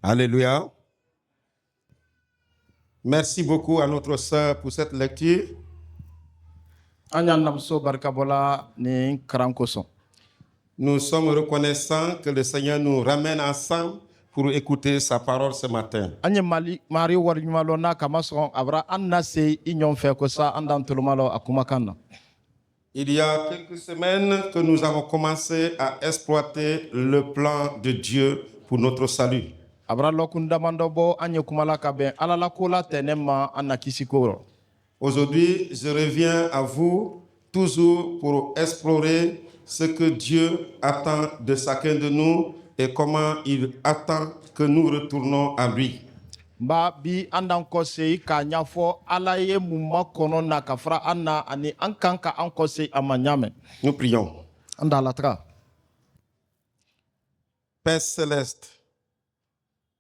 Alléluia. Merci beaucoup à notre sœur pour cette lecture. Nous sommes reconnaissants que le Seigneur nous ramène ensemble pour écouter sa parole ce matin. Il y a quelques semaines que nous avons commencé à exploiter le plan de Dieu pour notre salut. Aujourd'hui, je reviens à vous toujours pour explorer ce que Dieu attend de chacun de nous et comment il attend que nous retournons à lui. Nous prions. Père céleste,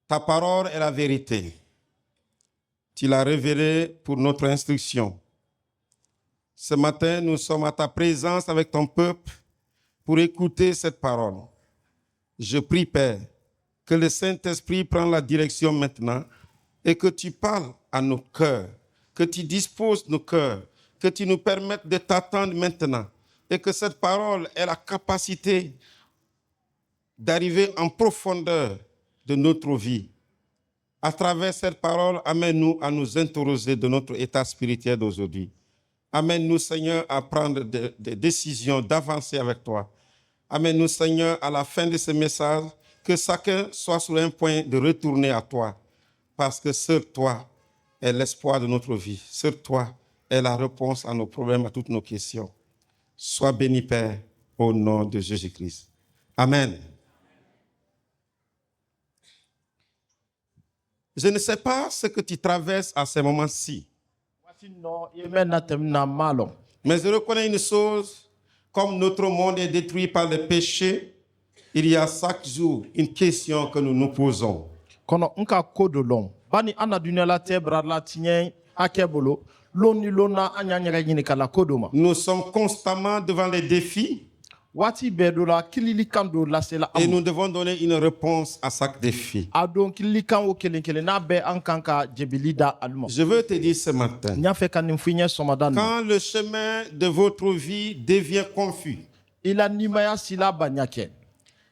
ta parole est la vérité. Tu l'as révélée pour notre instruction. Ce matin, nous sommes à ta présence avec ton peuple pour écouter cette parole. Je prie, Père, que le Saint-Esprit prenne la direction maintenant et que tu parles à nos cœurs, que tu disposes nos cœurs, que tu nous permettes de t'attendre maintenant et que cette parole ait la capacité d'arriver en profondeur de notre vie. À travers cette parole, amène-nous à nous interroger de notre état spirituel d'aujourd'hui. Amène-nous, Seigneur, à prendre des décisions, d'avancer avec toi. Amène-nous, Seigneur, à la fin de ce message, que chacun soit sur un point de retourner à toi. Parce que seul toi est l'espoir de notre vie. Seul toi est la réponse à nos problèmes, à toutes nos questions. Sois béni, Père, au nom de Jésus-Christ. Amen. Je ne sais pas ce que tu traverses à ce moment-ci. Mais je reconnais une chose, comme notre monde est détruit par le péché, il y a chaque jour une question que nous nous posons. Nous sommes constamment devant les défis et nous devons donner une réponse à chaque défi. Je veux te dire ce matin, quand le chemin de votre vie devient confus,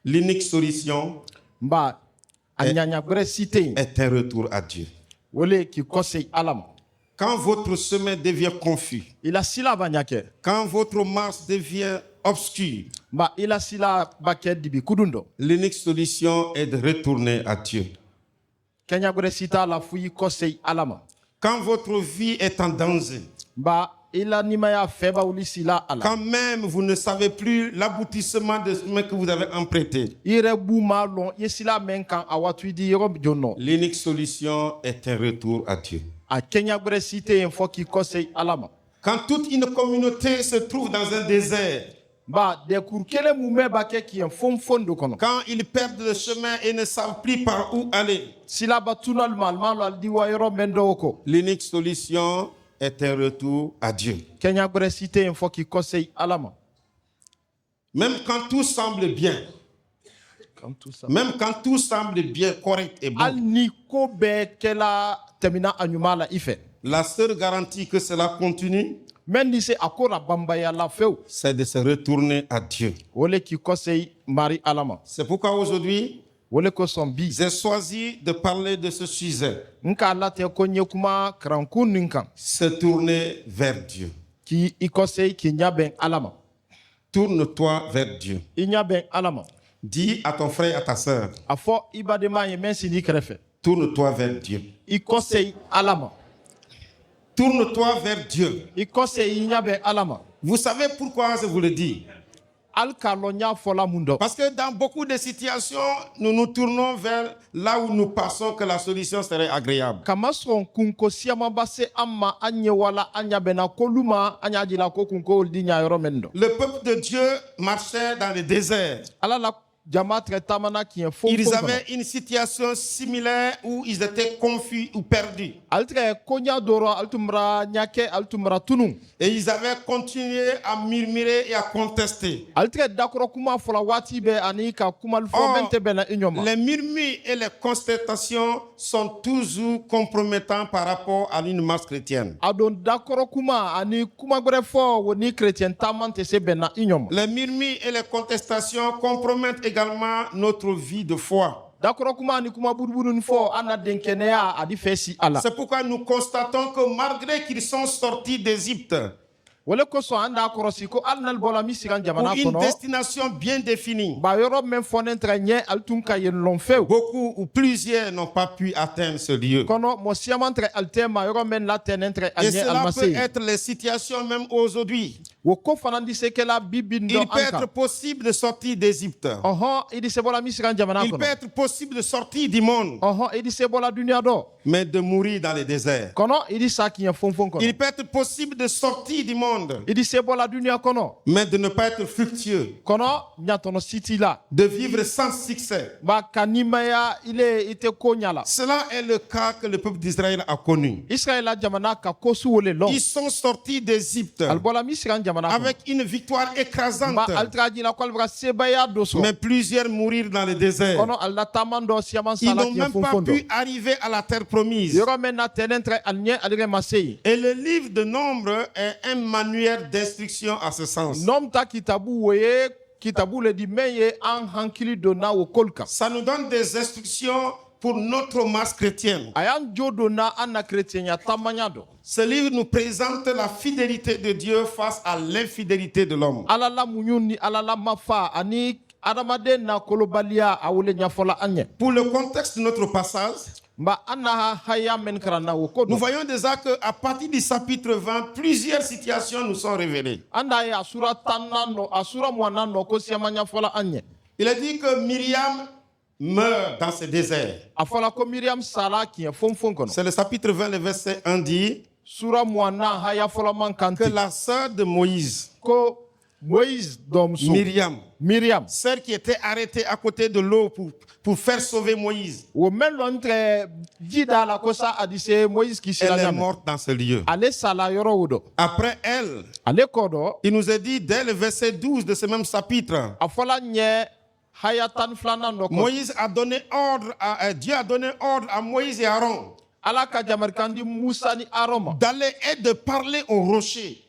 l'unique solution est un retour à Dieu. Quand votre chemin devient confus, quand votre marche devient obscure, l'unique solution est de retourner à Dieu. Quand votre vie est en danger, quand même vous ne savez plus l'aboutissement de ce que vous avez emprunté, l'unique solution est un retour à Dieu. Quand toute une communauté se trouve dans un désert, quand ils perdent le chemin et ne savent plus par où aller, l'unique solution est un retour à Dieu. Même quand tout semble bien, même quand tout semble bien, correct et bon, la seule garantie que cela continue, c'est de se retourner à Dieu. C'est pourquoi aujourd'hui, j'ai choisi de parler de ce sujet. Se tourner vers Dieu. Tourne-toi vers Dieu. Dis à ton frère et à ta sœur, tourne-toi vers Dieu. Tourne-toi vers Dieu. Vous savez pourquoi je vous le dis? Parce que dans beaucoup de situations, nous nous tournons vers là où nous pensons que la solution serait agréable. Le peuple de Dieu marchait dans le désert. Ils avaient une situation similaire où ils étaient confus ou perdus. Et ils avaient continué à murmurer et à contester. Or, les murmures et les contestations sont toujours compromettants par rapport à une marche chrétienne. Les murmures et les contestations compromettent également notre vie de foi. C'est pourquoi nous constatons que malgré qu'ils sont sortis d'Égypte pour une destination bien définie, beaucoup ou plusieurs n'ont pas pu atteindre ce lieu. Et cela peut être les situations même aujourd'hui. Il peut être possible de sortir d'Égypte. Il peut être possible de sortir du monde, mais de mourir dans le désert. Il peut être possible de sortir du monde, mais de ne pas être fructueux, de vivre sans succès. Cela est le cas que le peuple d'Israël a connu. Ils sont sortis d'Égypte avec une victoire écrasante, mais plusieurs mourirent dans le désert. Ils n'ont même pas pu arriver à la terre promise. Et le livre de Nombres est un manuel d'instruction à ce sens. Ça nous donne des instructions pour notre marche chrétienne. Ce livre nous présente la fidélité de Dieu face à l'infidélité de l'homme. Pour le contexte de notre passage, nous voyons déjà qu'à partir du chapitre 20, plusieurs situations nous sont révélées. Il est dit que Myriam meurt dans ce désert. C'est le chapitre 20, le verset 1 dit que la sœur de Moïse, Myriam, celle qui était arrêtée à côté de l'eau pour faire sauver Moïse, elle est morte dans ce lieu. Après elle, il nous est dit dès le verset 12 de ce même chapitre, Moïse a donné ordre Dieu a donné ordre à Moïse et Aaron d'aller et de parler au rocher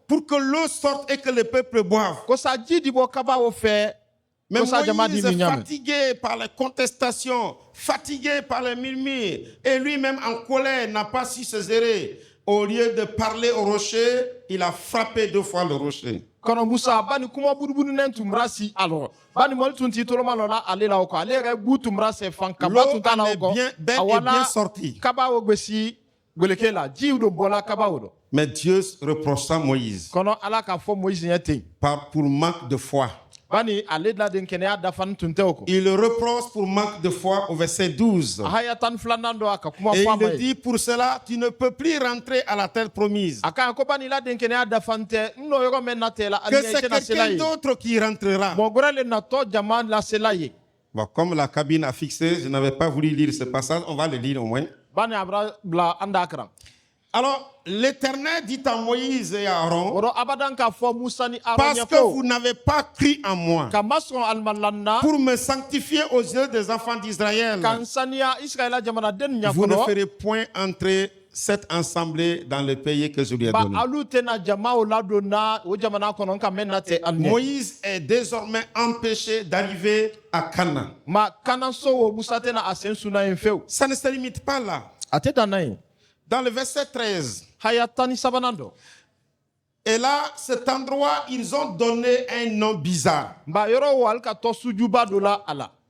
pour que l'eau sorte et que le peuple boive. Mais Moïse est fatigué par les contestations, fatigué par les murmures, et lui-même en colère n'a pas su se gérer. Au lieu de parler au rocher, il a frappé 2 fois le rocher. L'eau est bien sortie. Mais Dieu reprocha Moïse pour manque de foi. Il le reproche pour manque de foi au verset 12. Et il dit, pour cela, tu ne peux plus rentrer à la terre promise. Que c'est quelqu'un d'autre qui rentrera. Bon, comme la cabine a fixé, je n'avais pas voulu lire ce passage, on va le lire au moins. Alors, l'Éternel dit à Moïse et à Aaron, parce que vous n'avez pas cru en moi pour me sanctifier aux yeux des enfants d'Israël, vous ne ferez point entrer cette assemblée dans le pays que je lui ai donné. Moïse est désormais empêché d'arriver à Canaan. Ça ne se limite pas là. Dans le verset 13, et là, cet endroit, ils ont donné un nom bizarre.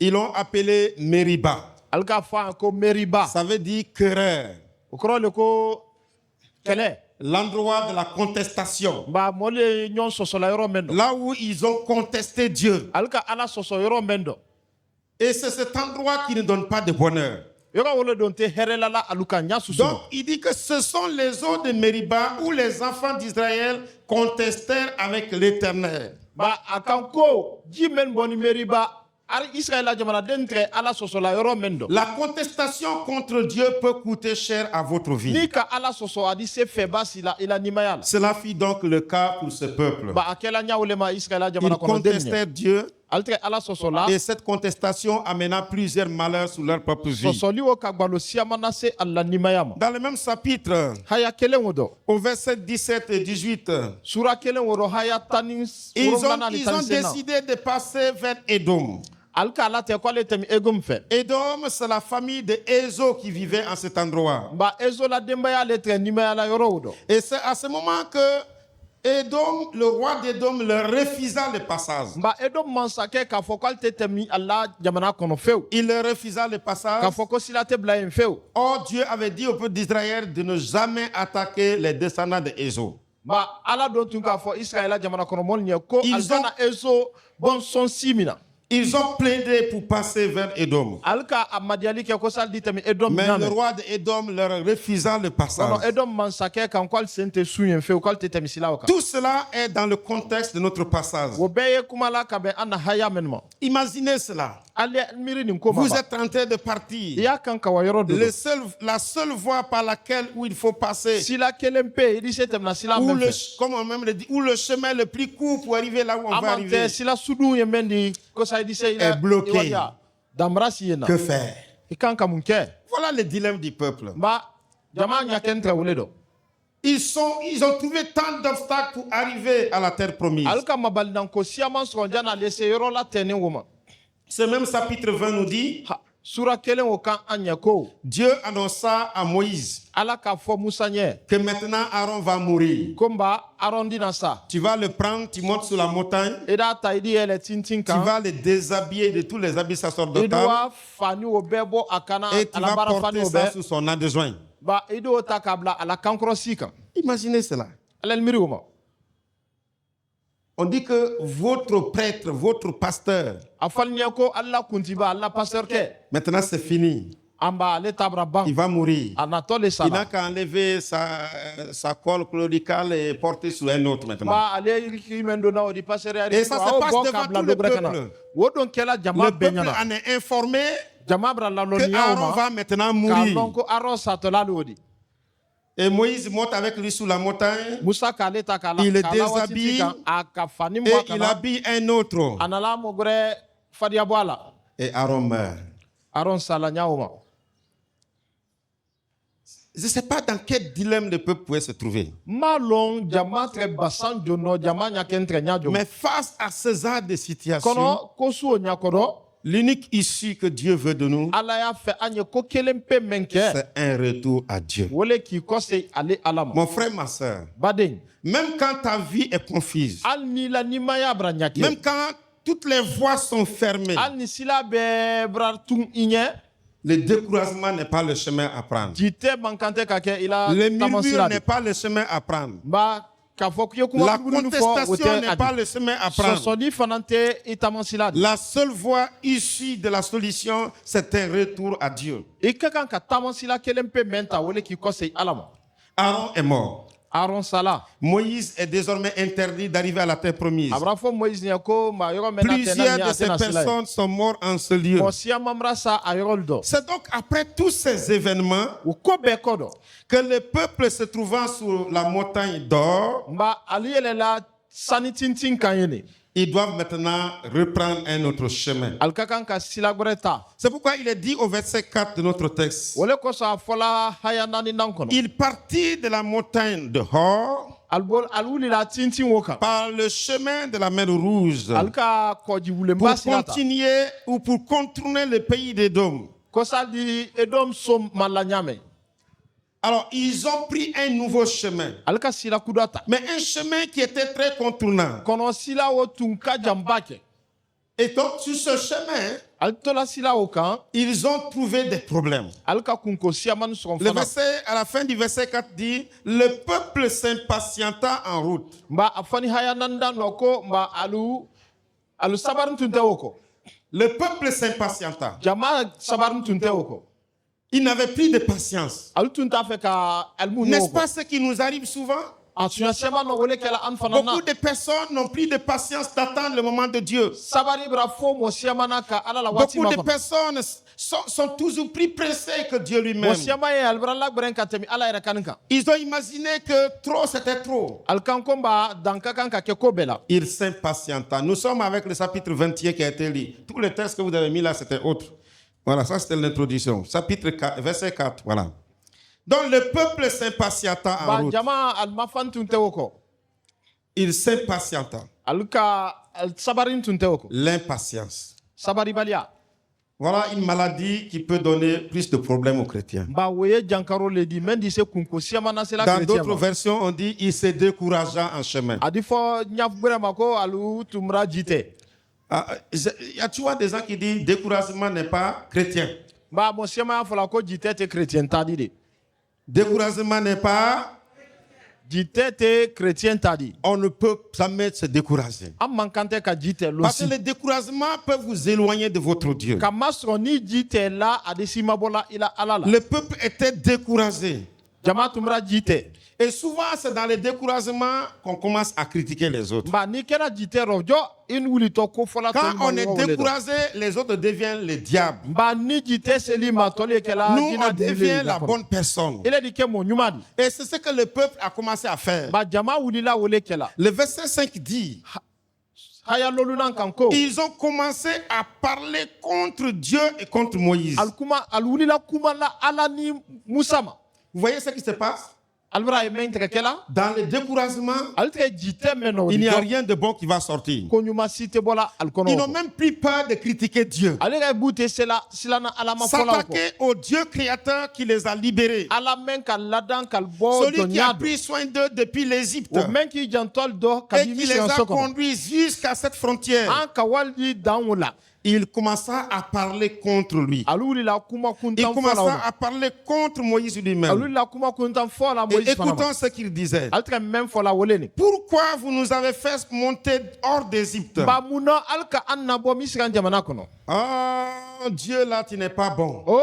Ils l'ont appelé Meriba. Ça veut dire querelle. L'endroit de la contestation. Là où ils ont contesté Dieu. Et c'est cet endroit qui ne donne pas de bonheur. Donc, il dit que ce sont les eaux de Mériba où les enfants d'Israël contestèrent avec l'Éternel. La contestation contre Dieu peut coûter cher à votre vie. Cela fut donc le cas pour ce peuple. Ils contestèrent Dieu. Et cette contestation amena plusieurs malheurs sur leur propre vie. Dans le même chapitre, au verset 17 et 18, ils ont décidé de passer vers Édom. Édom, c'est la famille de Ézo qui vivait en cet endroit. Et c'est à ce moment que Édom, le roi d'Édom, leur refusa le passage. Il leur refusa le passage. Or, Dieu avait dit au peuple d'Israël de ne jamais attaquer les descendants d'Ézo. Ils ont plaidé pour passer vers Édom. Mais le roi d'Édom leur refusa le passage. Tout cela est dans le contexte de notre passage. Imaginez cela. Vous êtes en train de partir. La seule voie par laquelle il faut passer, comme on même le dit, où le chemin le plus court pour arriver là où on va arriver, est bloqué. Que faire? Voilà le dilemme du peuple. Ils ont trouvé tant d'obstacles pour arriver à la terre promise. Ce même chapitre 20 nous dit, Dieu annonça à Moïse que maintenant Aaron va mourir. Tu vas le prendre, tu montes sur la montagne, tu vas le déshabiller de tous les habits sacerdotaux et tu vas porter ça sous son adjoint. Imaginez cela. On dit que votre prêtre, votre pasteur, maintenant c'est fini. Il va mourir. Il n'a qu'à enlever sa colle cléricale et porter sur un autre maintenant. Et ça se passe devant tout le peuple. Le peuple en est informé que Aaron va maintenant mourir. Et Moïse monte avec lui sur la montagne, il le déshabille et il habille un autre. Et Aaron meurt. Je ne sais pas dans quel dilemme le peuple pouvait se trouver. Mais face à ce genre de situation, l'unique issue que Dieu veut de nous, c'est un retour à Dieu. Mon frère, ma soeur, même quand ta vie est confuse, même quand toutes les voies sont fermées, le découragement n'est pas le chemin à prendre. Le murmure n'est pas le chemin à prendre. La contestation n'est pas le chemin à prendre. La seule voie issue de la solution, c'est un retour à Dieu. Aaron est mort. Moïse est désormais interdit d'arriver à la terre promise. Plusieurs de ces personnes sont mortes en ce lieu. C'est donc après tous ces événements que le peuple se trouvant sur la montagne d'or, ils doivent maintenant reprendre un autre chemin. C'est pourquoi il est dit au verset 4 de notre texte, il partit de la montagne de Hor par le chemin de la mer Rouge pour continuer ou pour contourner le pays d'Édom. Alors, ils ont pris un nouveau chemin. Mais un chemin qui était très contournant. Et donc, sur ce chemin, ils ont trouvé des problèmes. Le verset, à la fin du verset 4 dit, le peuple s'impatienta en route. Le peuple s'impatienta. Il n'avait plus de patience. alu tun t'a fɛ ka alimu N'est-ce ɲɔgɔn pas ce qui nous arrive souvent? a tun sɛma nɔ wele kɛla an fana na Beaucoup de personnes n'ont plus de patience d'attendre le moment de Dieu. sabari bira fo mɔ sɛma na ka ala la waati Beaucoup ma de kɔnɔ personnes sont toujours plus pressées que Dieu lui-même. mɔ sɛma ye alibara lagbɛrɛn ka tɛmɛ ala yɛrɛ kani kan Ils ont imaginé que trop, c'était trop. alikan ko b'a dan ka kan ka kɛ ko bɛɛ la Il s'impatienta. Nous sommes avec le chapitre 21 qui a été lu. Tous les textes que vous avez mis là, c'était autre. Voilà, ça c'était l'introduction. Chapitre 4, verset 4, voilà. Donc le peuple s'impatienta en ba route. jama alimafan tun tɛ o kɔ Il s'impatienta. alu ka sabari tun tɛ o kɔ L'impatience. sabaribaliya Voilà une maladie qui peut donner plus de problèmes aux chrétiens. ba o ye jankaro le di mɛ di se kunko sɛma na sela Dans chrétien d'autres ma versions, on dit il se découragea en chemin. a di fɔ ɲafugbɛrɛ ma ko alu tun bira ji tɛ Tu vois des gens qui disent découragement n'est pas chrétien. ba mɔ sɛma y'a fɔla ko ji tɛ tɛ chrétien ta di de Découragement n'est pas... ji tɛ tɛ chrétien ta di On ne peut jamais se décourager. an man kan tɛ ka ji tɛ Parce que losi le découragement peut vous éloigner de votre Dieu. ka masɔrɔ ni ji tɛ la a di si ma bɔ la i la ala la Le peuple était découragé. jama tun bira ji tɛ Et souvent, c'est dans le découragement qu'on commence à critiquer les autres. ba n'i kɛra ji tɛ rɔ jɔ i wulitɔ ko fɔla Quand tɔli ma on est ɲɔgɔn wele dɔn. découragé, les autres deviennent les diables. ba ni ji tɛ seli ma tɔli ye kɛla Nous, on jinɛ dili devient le la kɔnɔ bonne personne. ile di kɛ mɔ ɲuman di Et c'est ce que le peuple a commencé à faire. ba jama wulila wele kɛla Le verset 5 dit, haya lolunan kan ko ils ont commencé à parler contre Dieu et contre Moïse. ali wulila kuma la ala ni musa ma Vous voyez ce qui se passe? alibira ye min tigɛ kɛla Dans le découragement, ale tigɛ ji tɛ mɛn nɔ o il di n'y a dɔn rien de bon qui va sortir. ko ɲuman si tɛ bɔla ali Ils n'ont kɔnɔ même plus peur de critiquer Dieu. ale ka bu tɛ silana ala ma fɔlaw kɔ S'attaquer au Dieu créateur qui les a libérés. ala mɛn ka ladan ka bɔ Celui qui a jɔnya pris soin d'eux depuis l'Égypte. o mɛn k'i jantɔli dɔ Et kabi qui les misɛn a so kɔnɔ conduits jusqu'à cette frontière. an ka wali dan o la Il commença à parler contre lui. ale wulila kuma Il kuntan fɔ la o commença ma à parler contre Moïse ale lui-même. wulila kuma kuntan fɔ la Et moyisi fana ma écoutons ce qu'il disait. ale tigɛ mɛn fɔ la wele ni Pourquoi vous nous avez fait monter hors d'Égypte? ba mun na ale ka an nabɔ misiran jamana kɔnɔ Oh, Dieu là, tu n'es pas bon. o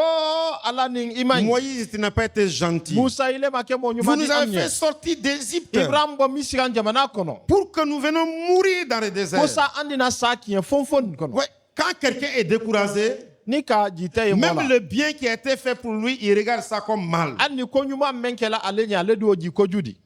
ala ni i ma ɲi Moïse, tu n'as pas été gentil. musa ile ma kɛ mɔ Vous ɲuman di nous an avez fait ɲɛ sortir d'Égypte ibrahim bɔ misiran jamana kɔnɔ pour que nous venions mourir dans le désert. ko sa an dina sa tiɲɛ fɔnfɔn nin kɔnɔ Ouais, quand quelqu'un est découragé, ni ka ji tɛ ye mɔ même la le bien qui a été fait pour lui, il regarde ça comme mal. hali ni ko ɲuman mɛn kɛla ale ɲɛ ale de y'o ji koju di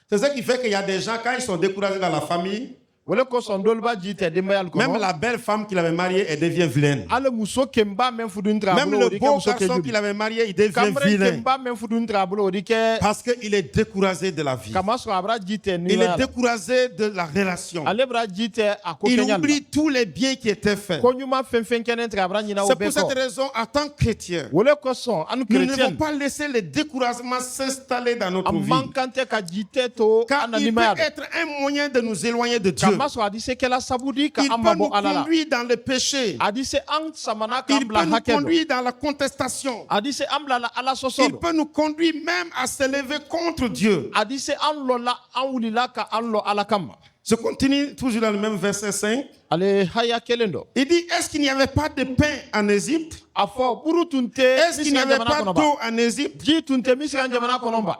C'est ce qui fait qu'il y a des gens, quand ils sont découragés dans la famille, wele kosɔn dɔlu b'a ji tɛ denbayali même kɔnɔ la belle femme qu'il avait mariée, elle devient vilaine. ale muso kɛmba mɛn fuduni tigɛ a Même bolo o le di kɛ beau muso garçon kɛju qu'il di avait marié, il devient kamalen vilain. kɛmba mɛn fuduni tigɛ a bolo o di kɛ Parce qu'il est découragé de la vie. kama sɔrɔ a bɛra ji tɛ Il est nimaya la découragé de la relation. ale bɛra ji tɛ a ko Il kɛɲali la oublie tous les biens qui étaient faits. ko ɲuman fɛn fɛn kɛnɛ tigɛ a bɛra ɲina o C'est bɛɛ pour cette kɔ raison, en tant que chrétien, wele kosɔn an nous ne chrétien devons pas laisser le découragement s'installer dans notre an vie. man kan tɛ ka ji tɛ to Car an na il nimaya peut la être un moyen de nous éloigner de Dieu. kama sɔrɔ a di se kɛla sabu di ka Il an peut mabɔ nous ala la conduire dans le péché. a di se an samana k'an Il bila peut nous hakɛ dɔ conduire dans la contestation. a di se an bilala ala sɔsɔ Il dɔ peut nous conduire même à s'élever contre Dieu. a di se an lɔla an wulila ka an lɔ ala kama Je continue toujours dans le même verset 5. ale haya kelen dɔ Il dit, est-ce qu'il n'y avait pas de pain en Égypte? a fɔ buru tun tɛ Est-ce qu'il n'y misiran avait jamana pas kɔnɔ ba d'eau en Égypte? ji tun tɛ misiran jamana kɔnɔ ba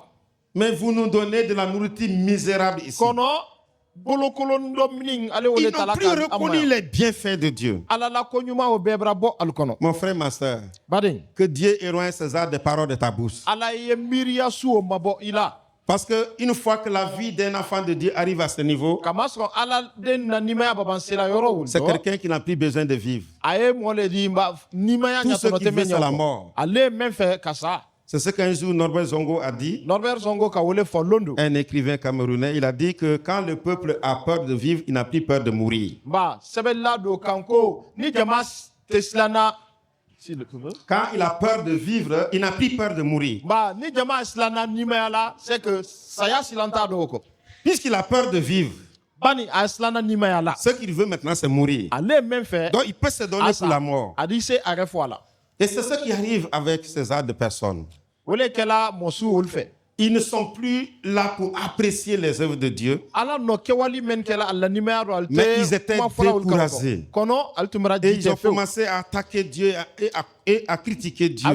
Mais vous nous donnez de la nourriture misérable ici. kɔnɔ bolokolon dɔ mini ale Ils wele n'ont tala plus ka an ma reconnu yan les bienfaits de Dieu. ala la ko ɲuman o bɛɛ bɛra bɔ ali kɔnɔ Mon frère, ma soeur, baden que Dieu éloigne César des paroles de ta bouche. ala ye miiriya su o mabɔ i la Parce qu'une fois que la vie d'un enfant de Dieu arrive à ce niveau, kama sɔrɔ ala den na nimaya babansela yɔrɔ c'est wuli quelqu'un qui n'a plus besoin de vivre. a ye mɔ le di nimaya Tout ce ɲatɔnɔ qu'il tɛ veut, mɛ c'est la ɲɛ mort. ale ye mɛn fɛ ka sa C'est ce qu'un jour Norbert Zongo a dit, norbert zongo ka wele fɔ londo un écrivain camerounais. Il a dit que quand le peuple a peur de vivre, il n'a plus peur de mourir. ba sɛbɛnla don kan ko ni jama tɛ silanna Quand il a peur de vivre, il n'a plus peur de mourir. ba ni jama silanna nimaya la c'est que saya silan t'a dɔw kɔ Puisqu'il a peur de vivre, bani a silanna nimaya la ce qu'il veut maintenant, c'est mourir. ale ye mɛn fɛ Donc il peut se donner pour la mort. a di se a yɛrɛ fɔ a la Et c'est ce qui arrive avec ces arts de personnes. o le kɛla mɔsu olu fɛ Ils ne sont plus là pour apprécier les œuvres de Dieu. Mais ils étaient découragés. Et ils ont commencé à attaquer Dieu et à critiquer Dieu.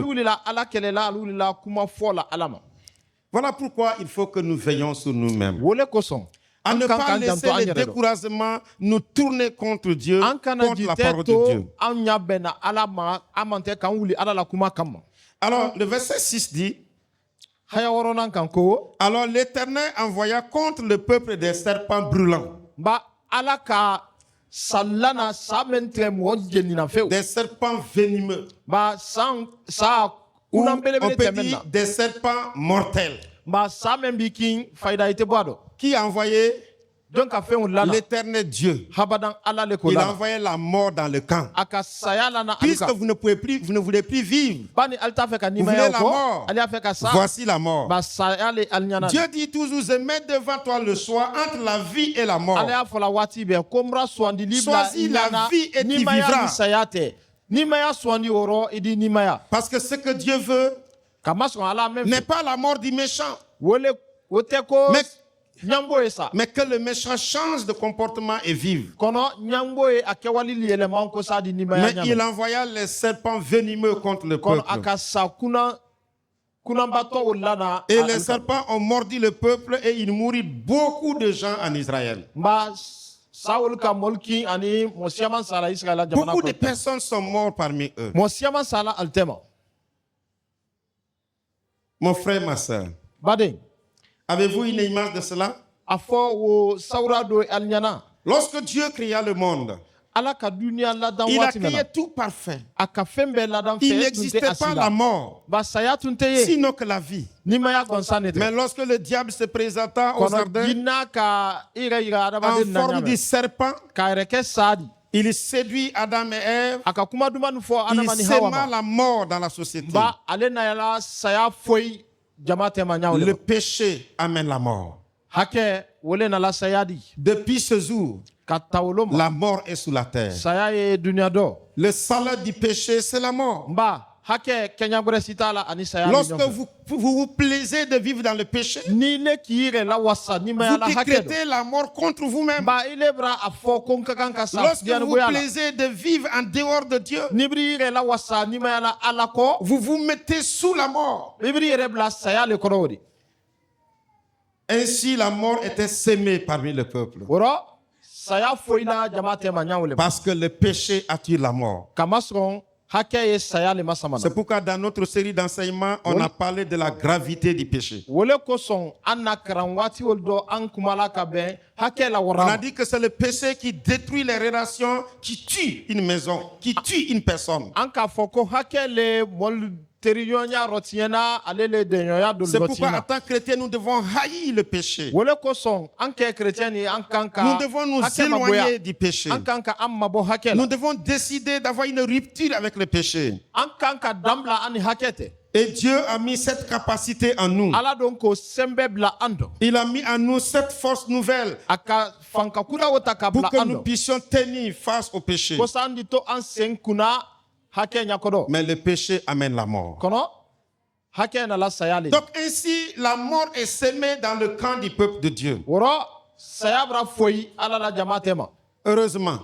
Voilà pourquoi il faut que nous veillons sur nous-mêmes. À ne pas laisser les découragements nous tourner contre Dieu, contre la parole de Dieu. Alors, le verset 6 dit, alors l'Éternel envoya contre le peuple des serpents brûlants. Des serpents venimeux. Ou on peut dire des serpents mortels. Qui a envoyé l'Éternel Dieu? Il a envoyé la mort dans le camp. Puisque vous ne voulez plus vivre, vous voulez la mort. Voici la mort. Dieu dit toujours, je mets devant toi le choix entre la vie et la mort. Choisis la vie et tu vivras. Parce que ce que Dieu veut n'est pas la mort du méchant. Mais que le méchant change de comportement et vive. Mais il envoya les serpents venimeux contre le peuple. Et les serpents ont mordu le peuple et il mourut beaucoup de gens en Israël. Beaucoup de personnes sont mortes parmi eux. Mon frère, ma soeur, avez-vous une image de cela? Lorsque Dieu créa le monde, il a créé tout parfait. Il n'existait pas la mort, sinon que la vie. Mais lorsque le diable se présenta aux jardins en forme de serpent, il séduit Adam et Ève. Il sema la mort dans la société. Le péché amène la mort. Depuis ce jour, la mort est sous la terre. Le salaire du péché, c'est la mort. Lorsque vous vous plaisez de vivre dans le péché, vous décrétez la mort contre vous-même. Lorsque vous vous plaisez de vivre en dehors de Dieu, vous vous mettez sous la mort. Ainsi, la mort était sémée parmi le peuple. Parce que le péché attire la mort. C'est pourquoi dans notre série d'enseignements, on a parlé de la gravité du péché. On a dit que c'est le péché qui détruit les relations, qui tue une maison, qui tue une personne. C'est pourquoi en tant que chrétien, nous devons haïr le péché. Nous devons nous éloigner du péché. Nous devons décider d'avoir une rupture avec le péché. Et Dieu a mis cette capacité en nous. Il a mis en nous cette force nouvelle pour que nous puissions tenir face au péché. Mais le péché amène la mort. Donc ainsi, la mort est sémée dans le camp du peuple de Dieu. Heureusement,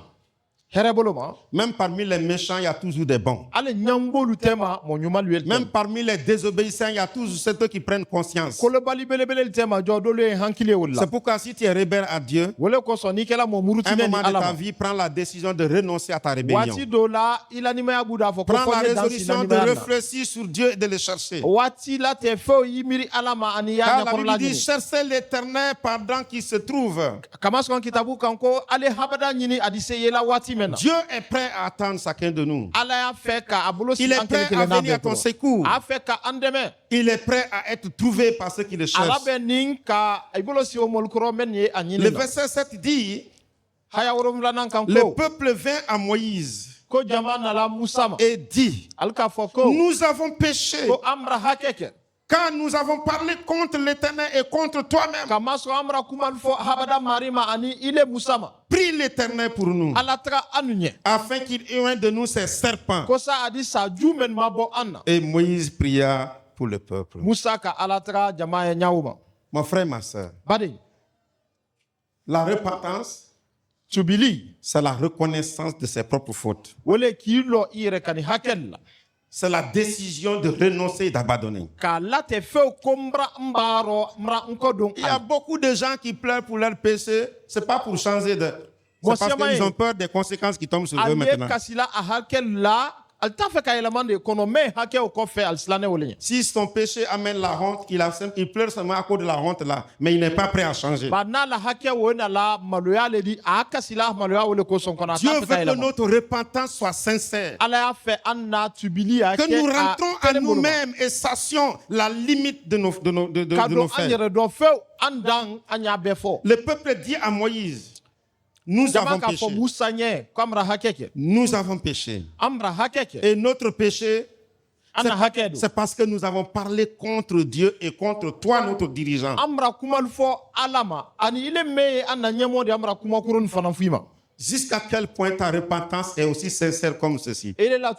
même parmi les méchants, il y a toujours des bons. Même parmi les désobéissants, il y a toujours ceux qui prennent conscience. C'est pourquoi si tu es rebelle à Dieu, à un moment de ta vie, prends la décision de renoncer à ta rébellion. Prends la résolution de réfléchir sur Dieu et de le chercher. Car la Bible dit, cherchez l'Éternel pendant qu'il se trouve. Dieu est prêt à attendre chacun de nous. Il est prêt à venir à ton secours. Il est prêt à être trouvé par ceux qui le cherchent. Le verset 7 dit, le peuple vint à Moïse et dit, nous avons péché car nous avons parlé contre l'Éternel et contre toi-même. Prie l'Éternel pour nous, afin qu'il éloigne de nous ces serpents. Et Moïse pria pour le peuple. Musa ka alatra jama ye nyawuma. Mon frère, ma soeur, Badi. la repentance, Tubili. c'est la reconnaissance de ses propres fautes. Wole kilo ire kani hakel la. C'est la décision de renoncer et d'abandonner. Ka late feu kombra mbaro mra nkodon. Il y a beaucoup de gens qui pleurent pour leur péché. Ce n'est pas pour changer de... C'est parce qu'ils ont peur des conséquences qui tombent sur eux maintenant. Kasila a hakel la. Alta fe ka élément de économie hake au kofe al slane wolenya. Si son péché amène la honte, il pleure seulement à cause de la honte là, mais il n'est pas prêt à changer. Bana la hake wona la maloya le di a kasila maloya wole ko son kona. Dieu veut que notre repentance soit sincère. Ala a fait anna tubili a que nous rentrons à nous-mêmes et sachions la limite de nos faits. Le peuple dit à Moïse, nous avons péché. Nous avons péché. Et notre péché, c'est parce que nous avons parlé contre Dieu et contre toi, notre dirigeant. Jusqu'à quel point ta repentance est aussi sincère comme ceci? Jusqu'à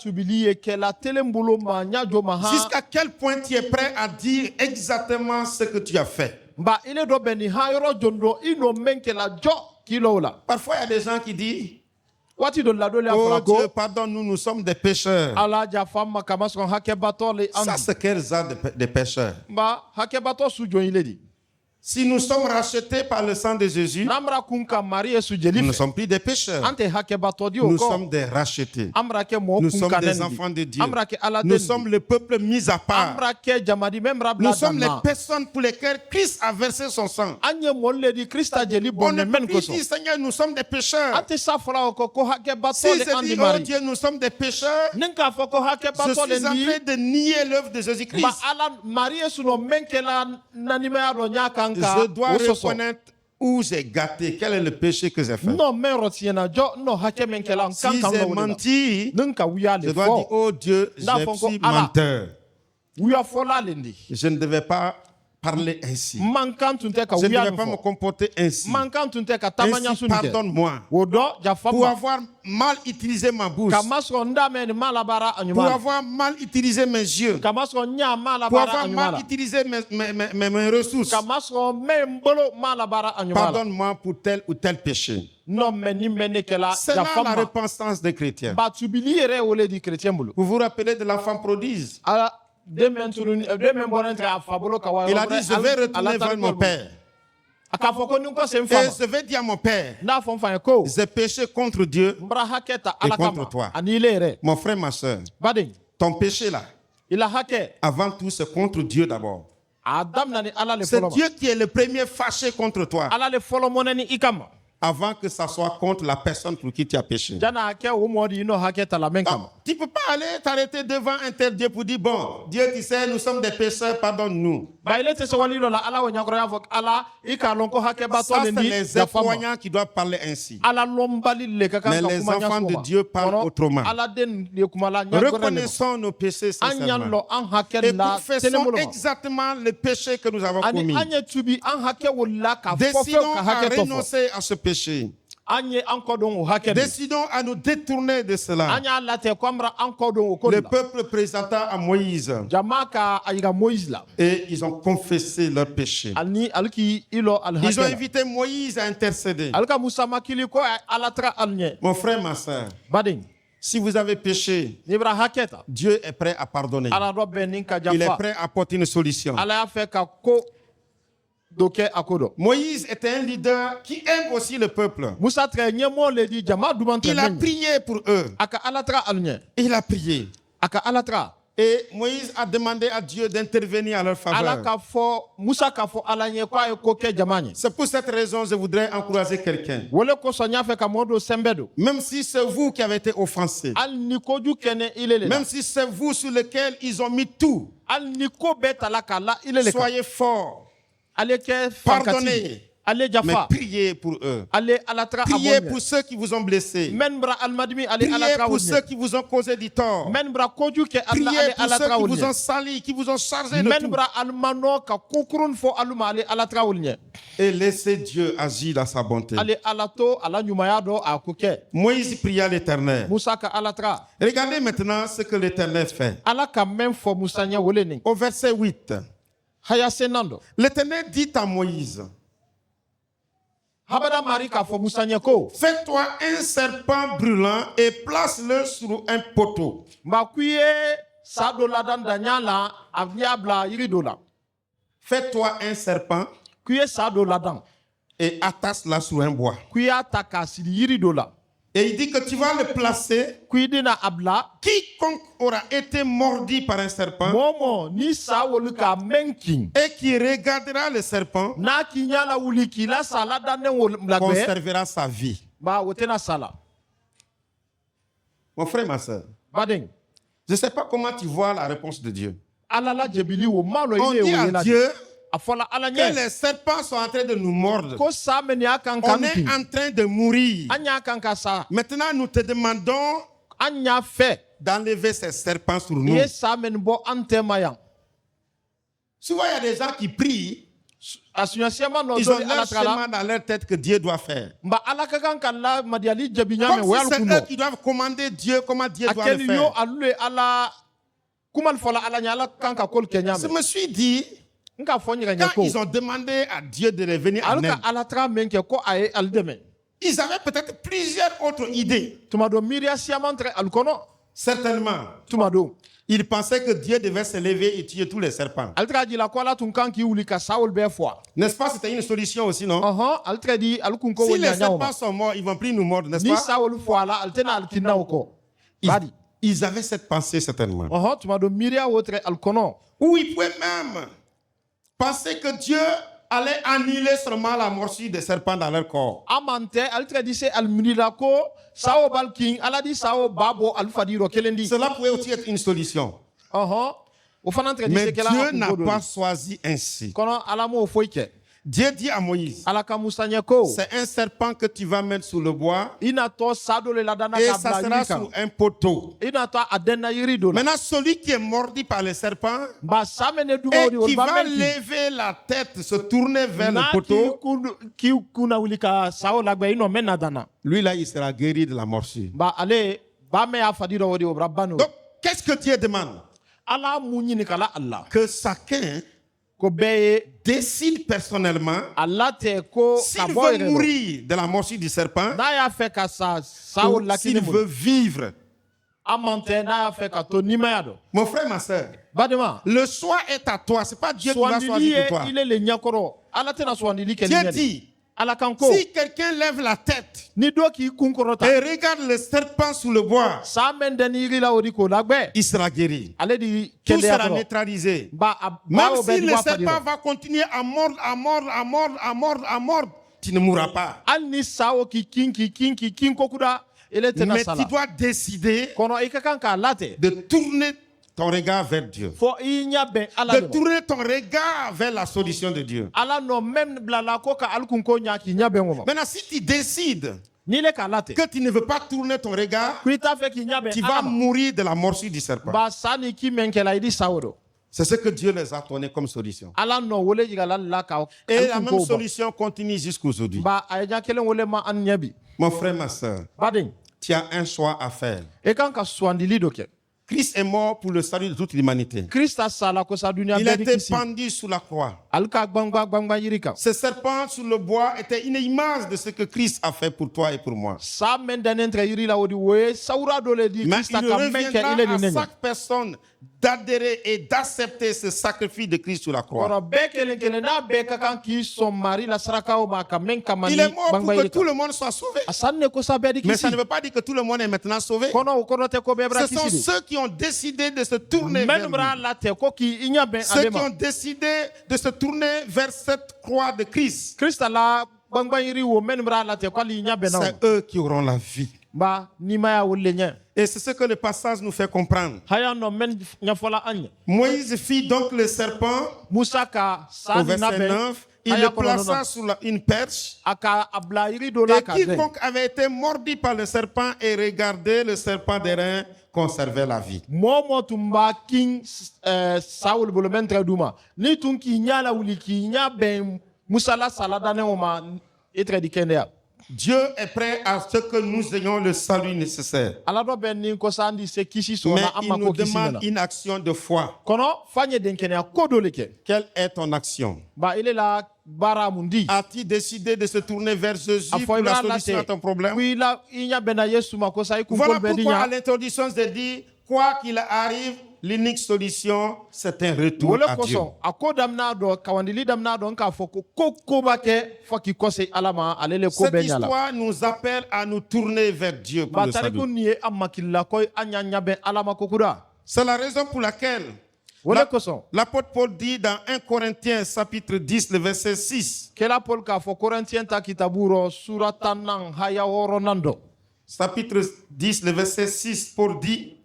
quel point tu es prêt à dire exactement ce que tu as fait? Parfois, il y a des gens qui disent, oh Dieu, pardonne-nous, nous sommes des pécheurs. Ça, c'est quel genre de pécheurs? Si nous sommes rachetés par le sang de Jésus, nous ne sommes plus des pécheurs. Nous sommes des rachetés. Nous sommes des enfants de Dieu. Nous sommes le peuple mis à part. Nous sommes les personnes pour lesquelles Christ a versé son sang. On ne peut plus dire, Seigneur, nous sommes des pécheurs. Si je dis, oh Dieu, nous sommes des pécheurs, je suis en train de nier l'œuvre de Jésus-Christ. Je dois reconnaître où j'ai gâté. Quel est le péché que j'ai fait? Si j'ai menti, je dois dire, oh Dieu, je suis menteur. Je ne devais pas parler ainsi. Je ne devais pas me comporter ainsi. Ainsi, pardonne-moi. Pour avoir mal utilisé ma bouche. Pour avoir mal utilisé mes yeux. Pour avoir mal utilisé mes ressources. Pardonne-moi pour tel ou tel péché. C'est là la repentance des chrétiens. Vous vous rappelez de l'enfant prodigue? Il a dit, je vais retourner vers mon père. Et je vais dire à mon père, j'ai péché contre Dieu et contre toi. Mon frère, ma soeur, ton péché là, avant tout, c'est contre Dieu d'abord. C'est Dieu qui est le premier fâché contre toi. Avant que ça soit contre la personne pour qui tu as péché. Tu ne peux pas aller t'arrêter devant un tel Dieu pour dire, bon, Dieu, tu sais, nous sommes des pécheurs, pardonne-nous. Ça, c'est les incroyants qui doivent parler ainsi. Mais les enfants de Dieu parlent autrement. Reconnaissons nos péchés sincèrement. Et confessons exactement le péché que nous avons commis. Décidons à renoncer à ce péché. Décidons à nous détourner de cela. Le peuple présenta à Moïse et ils ont confessé leur péché. Ils ont invité Moïse à intercéder. Mon frère, ma soeur, si vous avez péché, Dieu est prêt à pardonner. Il est prêt à apporter une solution. Moïse était un leader qui aime aussi le peuple. Il a prié pour eux. Il a prié. Et Moïse a demandé à Dieu d'intervenir à leur faveur. C'est pour cette raison que je voudrais encourager quelqu'un. Même si c'est vous qui avez été offensé. Même si c'est vous sur lequel ils ont mis tout. Soyez forts. Pardonnez, mais priez pour eux. Priez pour ceux qui vous ont blessé. Priez pour ceux qui vous ont causé du tort. Priez pour ceux qui vous ont sali, qui vous ont chargé de tout. et laissez Dieu agir dans sa bonté. ale ala to ala ɲumanya dɔ a ko kɛ. Moïse pria l'Éternel. Musa ka ala tara. Regardez maintenant ce que l'Éternel fait. ala ka mɛn fɔ musa ɲɛ wele nin. Au verset 8, haya senan dɔ. l'Éternel dit à Moïse, habada mari k'a fɔ musa ɲɛ ko. fais-toi un serpent brûlant et place-le sur un poteau. nba k'i ye sa dɔ ladan daɲa la a y'a bila yiri dɔ la. Fais-toi un serpent k'i ye sa dɔ ladan. et attache-la sur un bois. k'i y'a ta k'a siri yiri dɔ la. Et il dit que tu vas le placer. k'i dina a bila. Quiconque aura été mordu par un serpent mɔmɔ ni sa wolo k'a mɛn kin. et qui regardera le serpent n'a k'i ɲa la wuli k'i la sa ladannen wo lagɛ. conservera sa vie. ba o tɛna sa la. Mon frère, ma soeur, baden je ne sais pas comment tu vois la réponse de Dieu. ala la jebili wo maa lɔ On i dit ye o ye à la de. Dieu a fɔla ala que ɲɛ. les serpents sont en train de nous mordre. ko sa mɛnɛ a kan On kan est kin. en train de mourir. an y'a kan ka sa. Maintenant, nous te demandons an y'a fɛ. d'enlever ces serpents sur i nous. ye sa mɛnɛ bɔ an tɛ ma yan. Souvent, il y a des gens qui prient. a suɲɛsiyɛma nɔ Ils ont dɔli ala leur tara la. schéma dans leur tête que Dieu doit faire. nba ala ka kan ka la madiyali jabi ɲa Comme mɛ o si y'ale c'est kun eux dɔ. qui doivent commander Dieu comment Dieu a doit le kɛli yo faire. alu le ala kumali fɔla ala ɲɛ ala kan ka k'olu kɛ ɲa Je mɛ. me suis dit, n k'a fɔ ɲɛgɛn ɲɛ quand ko. ils ont demandé à Dieu de revenir en alu aide, ka ala tara min kɛ ko a ye ali dɛmɛ. ils avaient peut-être plusieurs autres idées. tuma dɔ miiriya siyaman tɛ ali kɔnɔ. Certainement. tuma don. Ils pensaient que Dieu devait se lever et tuer tous les serpents. ali tɛ k'a jira ko ala tun kan k'i wuli ka sawul bɛɛ fɔ. N'est-ce pas? C'était une solution aussi, non? ali tɛ di ali kun ko Si o les ɲaɲaw ma. serpents sont morts, ils vont plus nous mordre, n'est-ce ni pas? sawul fɔ a la ali tɛna ali kinna o kɔ. badi. Ils avaient cette pensée, certainement. tuma dɔ miiriya o tɛ ali kɔnɔ. Ou ils pouvaient même penser que Dieu allait annuler seulement la morsure des serpents dans leur corps. a man tɛ ali tɛ di se ali miirila ko sawo bali kin ala di sawo ba bɔ ali fadi rɔ kelen di. Cela pouvait aussi être une solution. o fana tɛ di Mais se kɛla Dieu a kun n'a ko dɔ pas di. choisi ainsi. kɔnɔ ala m'o foyi kɛ. Dieu dit à Moïse, ala ka musa ɲɛ ko. c'est un serpent que tu vas mettre sous le bois i na tɔ sa dɔ le ladana et k'a ça bila sera yiri kan. sur un poteau. i na tɔ a dɛnna yiri dɔ la. Maintenant, celui qui est mordu par le serpent ba sa mɛ ne duma et o de o qui ba va mɛn kin. lever la tête, se tourner vers le n'a poteau, k'i kun na wuli ka sawo lagbɛ i nɔ mɛ na danna. lui là, il sera guéri de la morsure. ba ale ba mɛ y'a fadi dɔ o de o bara banu. Donc, qu'est-ce que Dieu demande? ala mun ɲinikala a la. Que chacun ko bɛɛ ye décide personnellement a la tɛ ko s'il ka bɔ veut yɛrɛ dɔ. mourir de la morsure du serpent n'a y'a fɛ ka sa sawo ou s'il lakini veut mun. vivre. a man tɛ n'a y'a fɛ ka to nimaya dɔ. Mon frère, ma soeur, badema. le choix est à toi. C'est pas Dieu qui va suwandili choisir ye pour toi. ile le ɲɛkɔrɔ ala tɛna suwandili kɛ ni Dieu ɲɛ de. dit, ala kan ko. si quelqu'un lève la tête ni dɔ k'i kun kɔrɔta. et regarde le serpent sous le bois, sa mɛ dɛ ni yiri la o di k'o lagbɛ. il sera guéri. ale di Tout kɛnɛya sera dɔrɔn. neutralisé. ba a ba Même o bɛɛ si di le wa fadi serpent dɔ. va continuer à mordre, à mordre, à mordre, à mordre, à mordre, tu ne mourras pas. hali ni sawo k'i kin kokuda ele tɛna Mais sa tu la. dois décider kɔnɔ i ka kan k'a latɛ. de tourner ton regard vers Dieu. fɔ i ɲɛ bɛn ala De de ma. tourner ton regard vers la solution de Dieu. ala nɔ mɛm bilala ko ka ali kun ko ɲa k'i ɲɛ bɛn o ma. Maintenant, si tu décides n'i le k'a latɛ. que tu ne veux pas tourner ton regard, ko i t'a fɛ k'i ɲɛ tu bɛn vas ala ma. mourir de la morsure du serpent. ba sa ni k'i mɛn kɛla i di sawo dɔ. C'est ce que Dieu les a donné comme solution. ala nɔ wele yirala la ka Et ali la kun même ko ban. solution continue jusqu'aujourd'hui. ba a ye ɲɛ kelen wele ma an ɲɛ bi. Mon frère, ma soeur, baden tu as un choix à faire. i kan ka suwandili dɔ kɛ. Christ est mort pour le salut de toute l'humanité. krista sala ko sa duniya Il a bɛɛ di été kisi. pendu sous la croix. ali ka gbangba yiri kan. Ce serpent sur le bois était une image de ce que Christ a fait pour toi et pour moi. sa mɛn dɛnen tɛ yiri la o di o ye sawura dɔ le di Mais krista il ka mɛn kɛ reviendra ile ni à ne ɲɛ. chaque personne d'adhérer et d'accepter ce sacrifice de Christ sur la croix. kɔrɔ bɛɛ kelen kelen n'a bɛɛ ka kan k'i sɔn mari la sarakaw ma ka mɛn kama Il ni est mort pour gbangba que yiri tout kan. le monde soit sauvé. a sanni de ko sa bɛɛ di Mais ça kisi. ne veut pas dire que tout le monde est maintenant sauvé. kɔnɔ o kɔrɔ tɛ ko bɛɛ bara Ce sont kisi de. ceux qui ont décidé de se tourner vers minnu b'a lui. la tɛ ko k'i ɲɛ bɛn Ceux ale qui ma. ont décidé de se tourner vers cette croix de Christ. krista la gbangba yiri wo minnu b'a la tɛ ko hali i ɲɛ bɛn na o ma. C'est eux qui auront la vie. ba nimaya wele ɲɛ. Et c'est ce que le passage nous fait comprendre. haya nɔ mɛn ɲɛfɔla an ɲɛ. Moïse fit donc le serpent musa ka sa au ni verset labɛn. 9. Il haya le plaça kɔnɔntɔn. sur une perche. a ka a bila yiri dɔ la Et ka dɛn. quiconque avait été mordu par le serpent et regardé le serpent des reins conservait la vie. mɔɔ mɔɔ tun b'a kin sawul bolo mɛn tɛgɛ d'u ma. ni tun k'i ɲɛ la wuli k'i ɲɛ bɛn musala saladane oma etre di kende Dieu est prêt à ce que nous ayons le salut nécessaire. alado benni ko sandi se kisi so Mais na il amma nous ko kisi demande na une action de foi. kono fanye den kene ko dole ke Quelle est ton action? ba ile la bara mundi As-tu décidé de se tourner vers Jésus pour Afoy la bra solution late. à ton problème? Oui, la inya bena Yesu mako sai ku Voilà kol be pourquoi à dinya. l'introduction, j'ai dit, quoi qu'il arrive, l'unique solution, c'est un retour Wole à Dieu. koso akodam na do kawandili dam na do nka foko ko ba ke foki kose alama alele ko Cette be nyala. histoire nous appelle à nous tourner vers Dieu pour Ba le tare salut. kun ni amma killa koy anya nya be alama ko kuda. C'est la raison pour laquelle Wole koso l'apôtre Paul dit dans 1 Corinthiens chapitre 10, le verset 6, kela Paul ka fo Corinthiens ta kitaburo suratan nan haya woro nando. chapitre 10, le verset 6, Paul dit,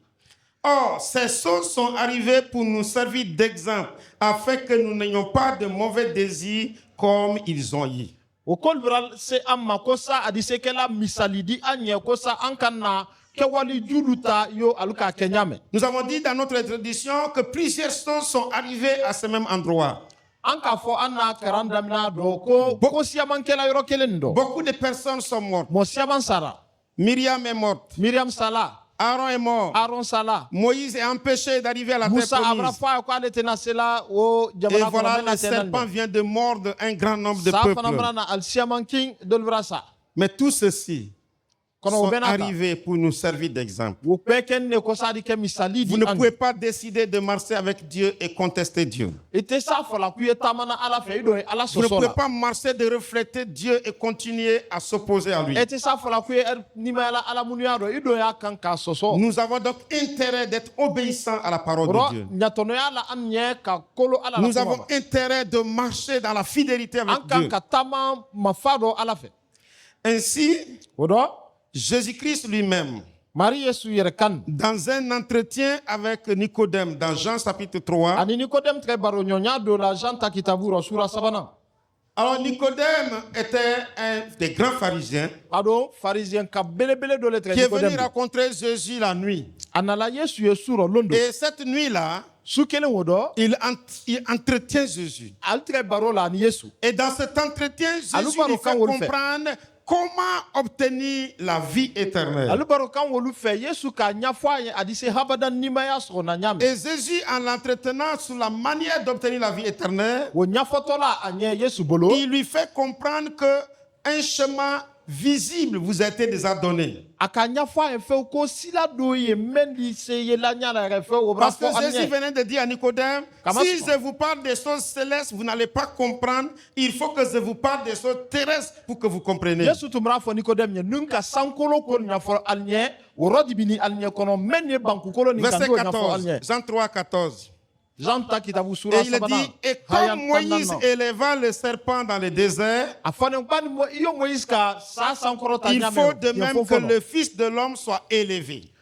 or, ces choses sont arrivées pour nous servir d'exemple, afin que nous n'ayons pas de mauvais désirs comme ils ont eu. O kol bral se amma kosa adise kela misalidi anye kosa ankanna kewali juluta yo aluka kenyame. Nous avons dit dans notre introduction que plusieurs choses sont arrivées à ce même endroit. Anka fo anna karandamna do ko siaman kela yoro kelendo. Beaucoup de personnes sont mortes. Mo siaman sara. Myriam est morte. Miriam sala. Aaron est mort. Aaron sala. Moïse est empêché d'arriver à la terre Musa abra promise. fa ko ale tenasela o Et jamana ko voilà, na le serpent vient de mordre un grand nombre de sa fana peuples. brana al siaman king dolvrasa. Mais tout ceci Kono sont benata. arrivés pour nous servir d'exemple. Wo peken ne ko sadi ke misali Vous di ne pouvez pas décider de marcher avec Dieu et contester Dieu. ite sa fola ku yetamana ala fe ido ala Vous ne pouvez sosola. pas marcher de refléter Dieu et continuer à s'opposer à lui. Ete sa fola ku nima ala munuado ido ya kanka soso. Nous avons donc intérêt d'être obéissants à la parole Ro de Dieu. nyatono ya la anye ka kolo ala la Nous avons kuma. intérêt de marcher dans la fidélité avec Anka Dieu. ka tama mafado ala fe. Ainsi, Odo Jésus-Christ lui-même, Marie Yesu yere kan. dans un entretien avec Nicodème, dans Jean chapitre 3, Ani Nikodem tre baro nyonya do la janta kitaburo sura sabana. alors Nicodème était un des grands pharisiens Ado pharisien ka belebele do le tre qui est venu Nikodem. rencontrer Jésus la nuit. Anala Yesu yesuro londo. Et cette nuit-là, Sukele wodo il entretient Jésus. al tre baro la ni Yesu. Et dans cet entretien, Jésus Alubaro lui fait kan wolu fait. comprendre comment obtenir la vie éternelle. Alu baro kan wolu fe Yesu ka nyafo aye adise habadan nima ya so na nyame. Et Jésus, en l'entretenant sur la manière d'obtenir la vie éternelle, Wo nyafo tola anye Yesu bolo. il lui fait comprendre que un chemin visible vous a été déjà donné. Aka nyafo aye fe ko sila do ye mendi se ye la nyala re fe wo Parce que brafo Jésus anye. venait de dire à Nicodème, Comment si ça? je vous parle des choses célestes, vous n'allez pas comprendre. Il faut que je vous parle des choses terrestres pour que vous compreniez. Yesu tumra fo Nikodem nye nunka sankolo ko nyafo alnye urodi bini alnye kono menye banku kolo ni Verset kando nyafo 14, alnye. Jean 3, 14. Jean ta kitabu sura Et il sabana. dit, et Hayan comme Moïse tanano. éleva le serpent dans le désert, Afane kwani mo iyo Moïse ka sa sankoro ta il nyame. faut de même que le Fils de l'homme soit élevé.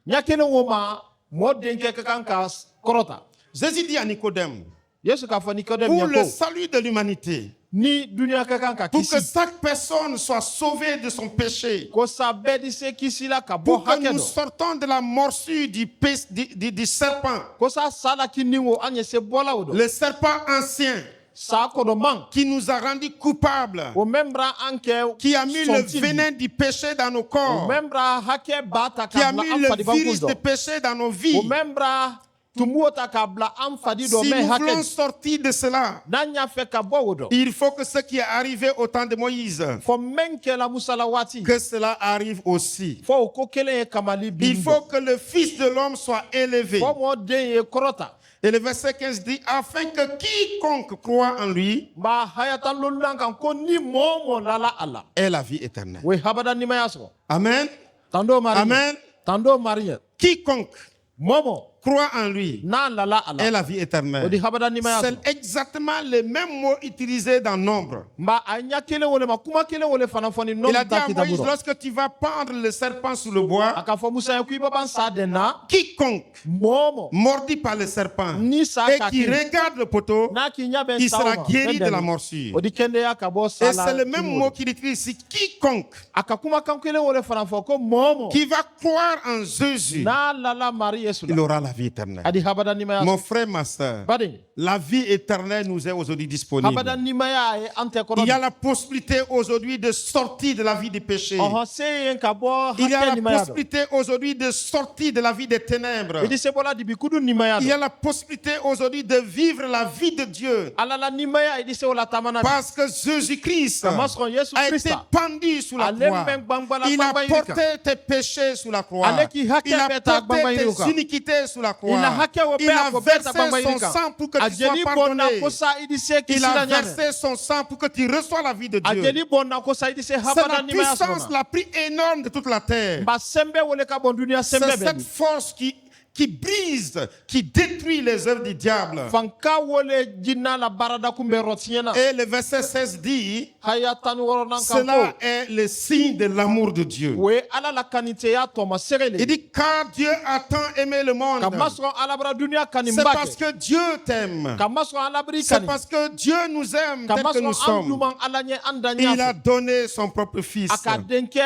Nyakene woma mo denke kakanka korota. Jésus dit à Nicodème, Yesu ka fo Nikodem pour le nyako. salut de l'humanité, Ni dunia kakanka pour que kisi. chaque personne soit sauvée de son péché, Ko sabedi se kisi la ka bo pour que nous hakedo. sortons de la morsure du serpent, Ko sa sala kiniwo anye se bola wodo. le serpent ancien Sa kodo man. qui nous a rendus coupables, O membra anke qui a mis le sonti. venin du péché dans nos O corps, membra hake bata qui a kabla mis amfadi le virus bankuzo. de péché dans nos vies. O membra tumuota kabla amfadi do Si me nous voulons hake. sortir de cela, Nanya fe ka bo wodo. il faut que ce qui est arrivé au temps de Moïse, Fo menke la musala wati. que cela arrive aussi. Fo ko kele ye kamali Il bindo. faut que le Fils de l'homme soit élevé. Fo mo den ye korota. Et le verset 15 dit, afin que quiconque croit en lui Ba hayatan lolulan kan ko ni momo lala ala. ait la vie éternelle. We habada ni mayaso. Amen. Tando Marie. Amen. Tando Marie. Quiconque Momo croit en lui na lala ait ala. la vie éternelle. Odi habada ni mayaso. C'est exactement le même mot utilisé dans Nombre. Mba anya kele wole ma kuma kele wole fana fani nom Il a dit ta à Moïse, kitaburo. lorsque tu vas pendre le serpent sur le bois, Aka fo Musa ku ibaban sa dena. quiconque Momo mordu par le serpent ni sa et ka qui ki. regarde le poteau, Na ki nya ben il sa. sera guéri de la morsure. Odi kende ya ka bo Et sala. c'est le même mot qu'il utilise ici, quiconque Aka kuma kan kele wole fana fo ko momo. qui va croire en Jésus, Na lala Marie Yesu. il aura la vie éternelle. adi habada nimaya Mon frère, ma soeur, badi la vie éternelle nous est aujourd'hui disponible. habada nimaya e ante kono Il y a la possibilité aujourd'hui de sortir de la vie des péchés. se ka bo Il y a hakke la nimaya do possibilité aujourd'hui de sortir de la vie des ténèbres. idi se bola di bikudu nimaya Il y a do la possibilité aujourd'hui de vivre la vie de Dieu. ala la nimaya idi se wala tamana Parce que Jésus-Christ Kamasron Yesu a été Christa pendu sous la Ale croix. men gbangbala Il a gbangba yirika. porté tes péchés sous la croix. Ale ki hake Il a beta gbangba porté yirika. tes iniquités sous la croix. ila hake wo Il be a ko beta versé gbangba son yirika sang pour que tu sois ajeli bonna pardonné. ko sa idi se Il a kisila nyame versé son sang pour que tu reçois la vie de Dieu. ajeli bonna ko sa idi se C'est habada la nimaya puissance sona la plus énorme de toute la terre. ba sembe wole ka bon dunia C'est sembe cette be force qui brise, qui détruit les œuvres du diable. fanka wole jinna la barada kumbe rotiena Et le verset 16 dit, hayatan woro nan cela kanko est le signe de l'amour de Dieu. we ala la kanite ya to ma Il serele dit, car Dieu a tant aimé le monde. kamasro ala bra dunia C'est kanimbake parce que Dieu t'aime. kamasro ala bri C'est kani parce que Dieu nous aime tel que kamasro nous sommes. anduman ala nye Il andanya a donné son propre fils. aka denke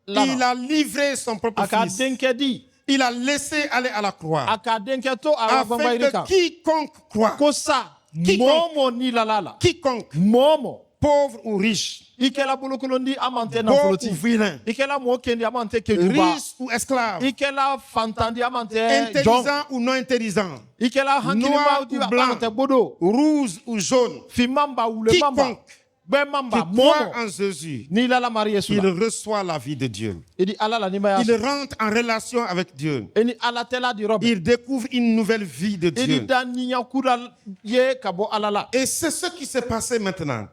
Il lana a livré son propre aka fils. denke di Il a laissé aller à la croix. aka denke to ala Afin gbangba que yirika quiconque croit, ko sa Quiconque. momo ni lalala quiconque, momo pauvre ou riche, ikela bulukolondi amante na beau foloti ou vilain, ikela mo kendi amante kejuba riche ou esclave, ikela fantandi amante jong intelligent ou non intelligent, ikela hankili noir maudi ou blanc, amante bodo rouge ou jaune, fi mamba wule mamba quiconque be mamba qui croit momo en Jésus, ni lala marie il sula reçoit la vie de Dieu. idi ala la nima Il ya rentre en relation avec Dieu. eni ala tela di robe Il découvre une nouvelle vie de idi Dieu. dan ninya kura ye kabo ala la Et c'est ce qui s'est passé maintenant.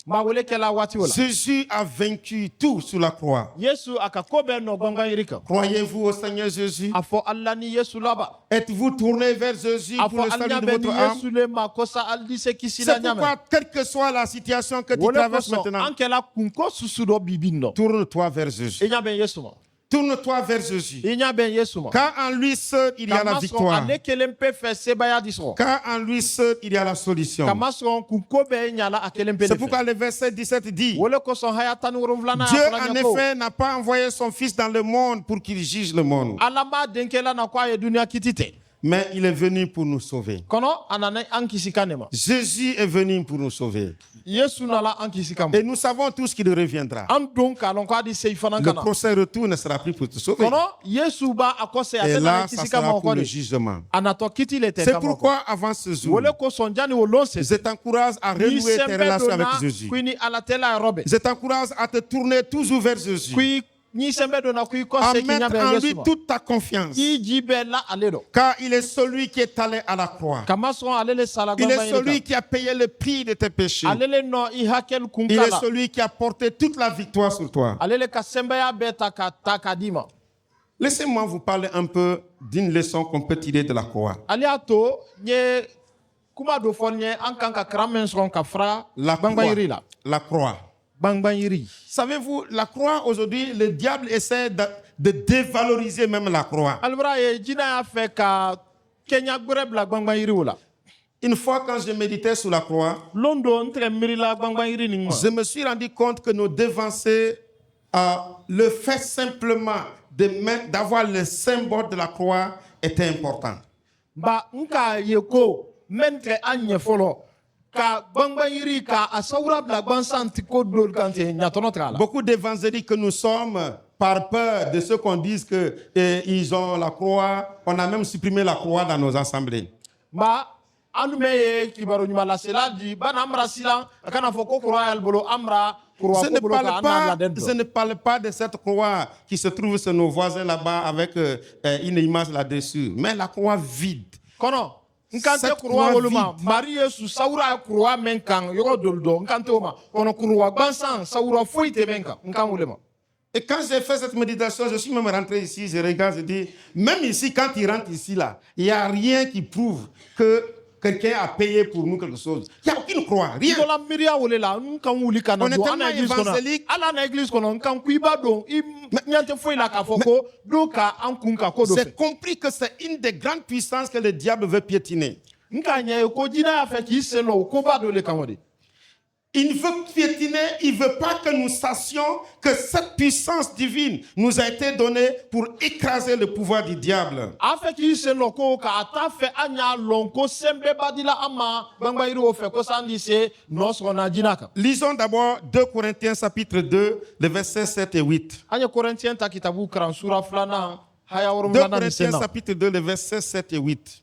ma wele kela wati wala Jésus a vaincu tout sur la croix. yesu aka ko be no gbangba yirika Croyez-vous au Seigneur Jésus? afo alla ni yesu laba Êtes-vous tourné vers Jésus pour afo le salut alla de be votre ni âme? yesu le ma kosa aldi se kisila C'est nyame pourquoi, quelle que soit la situation que tu wole traverses koso maintenant, ankela kunko susudo bibinno tourne-toi vers Jésus. inya ben yesu ma Tourne-toi vers Jésus. inya ben yesu ma Car en lui seul, il y a la Kamasron victoire. ale kelempe fe sebaya disro Car en lui seul, il y a la solution. kamasron kunko be nyala akelempe C'est pourquoi le verset 17 dit, wole koso haya tanu rumvlana Dieu en effet n'a pas envoyé son Fils dans le monde pour qu'il juge le monde, alama denkela na kwa ye dunia kitite mais il est venu pour nous sauver. kono anana ankisi kanema Jésus est venu pour nous sauver. yesu nala ankisi kam Et nous savons tous qu'il reviendra. an don kalon ko adi sei fanan Le kana procès retour ne sera plus pour te sauver. kono yesu ba akose Et atena là, ça kisi sera kama pour ko le de jugement. anato kitile te C'est kama pourquoi, avant ce jour, wole ko sonjani wo lonse je t'encourage à renouer tes relations avec Jésus. kwini alatela robe Je t'encourage à te tourner toujours vers Jésus. kwi ni sembe do na kwi ko À se mettre kinya en be lui yesu toute ta confiance. i jibe la aledo Car il est celui qui est allé à la croix. kama son alele sala Il gamba est celui qui a payé le prix de tes péchés. alele no i hakel Il est kunkala celui qui a porté toute la victoire sur toi. alele ka sembe ya beta ka takadima Laissez-moi vous parler un peu d'une leçon qu'on peut tirer de la croix. ali ato nye kuma do fɔ nye an kan ka kalan min sɔrɔ ka fara La croix. gbangbayiri la La croix. gbangbayiri Savez-vous, la croix aujourd'hui, le diable essaie de dévaloriser même la croix. alibara ye jinɛ y'a fɛ ka kɛɲɛ gbɛrɛ bila gbangbayiriw la Une fois, quand je méditais sur la croix, lon do n tɛgɛ miirila gbangbayiri nin ma je me suis rendu compte que nos devanciers, le fait simplement d'avoir le symbole de la croix était important. ba n ka ye ko mɛn tɛ an ɲɛ fɔlɔ ka gbangbayiri ka a sawura bila gbansan ti ko do kan ten ɲatɔnɔ tigɛ a la Beaucoup d'évangéliques que nous sommes, par peur de ceux qu'on dise qu'ils ont la croix, on a même supprimé la croix dans nos assemblées. ba an dun bɛ ye kibaru ɲuman lasela di bana an bara silan a kana fɔ ko kura y'ale bolo an bara kura Je ko ne, bolo ka parle an n'a pas, bila den je ne parle pas de cette croix qui se trouve chez nos voisins là-bas avec une image là-dessus, mais la croix vide. kɔnɔ n kan tɛ Cette kuruwa croix wolo ma vide. mari yesu sawura ye kuruwa min kan yɔrɔ dolu dɔn n kan t'o ma kɔnɔ kuruwa gbansan sawura foyi tɛ min kan n kan wele ma Et quand j'ai fait cette méditation, je suis même rentré ici, je regarde, je dis, même ici, quand il rentre ici, là, il n'y a rien qui prouve que quelqu'un a payé pour nous quelque chose. Il n'y a aucune croix, rien. i dɔla miiriya wele la n kan wuli ka na On est don an na tellement église kɔnɔ évangélique. ala na église kɔnɔ n kan ko i b'a dɔn i ɲɛ tɛ foyi la k'a fɔ ko do ka an kun ka ko dɔ C'est fɛ compris que c'est une des grandes puissances que le diable veut piétiner. n k'a ɲɛ ye ko jinɛ y'a fɛ k'i sen dɔ o koba dɔ le kan o de Il veut piétiner, il ne veut pas que nous sachions que cette puissance divine nous a été donnée pour écraser le pouvoir du diable. Lisons d'abord 2 Corinthiens chapitre 2, les versets 7 et 8. 2 Corinthiens chapitre 2, les versets 7 et 8.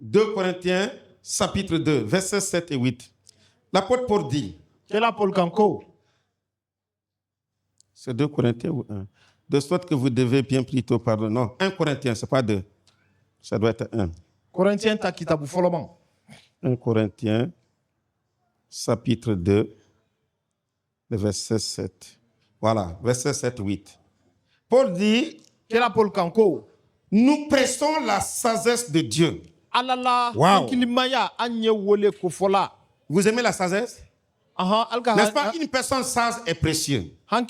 2 Corinthiens, chapitre 2, versets 7 et 8. L'apôtre Paul dit, c'est 2 Corinthiens ou 1? De sorte que vous devez bien plutôt pardonner. Non, 1 Corinthiens, ce n'est pas 2. Ça doit être 1. 1 Corinthiens, chapitre 2, le verset 7. Voilà, verset 7, 8. Paul dit, nous pressons la sagesse de Dieu. Wow. Vous aimez la sagesse? N'est-ce pas? Une personne sage est précieuse. Paul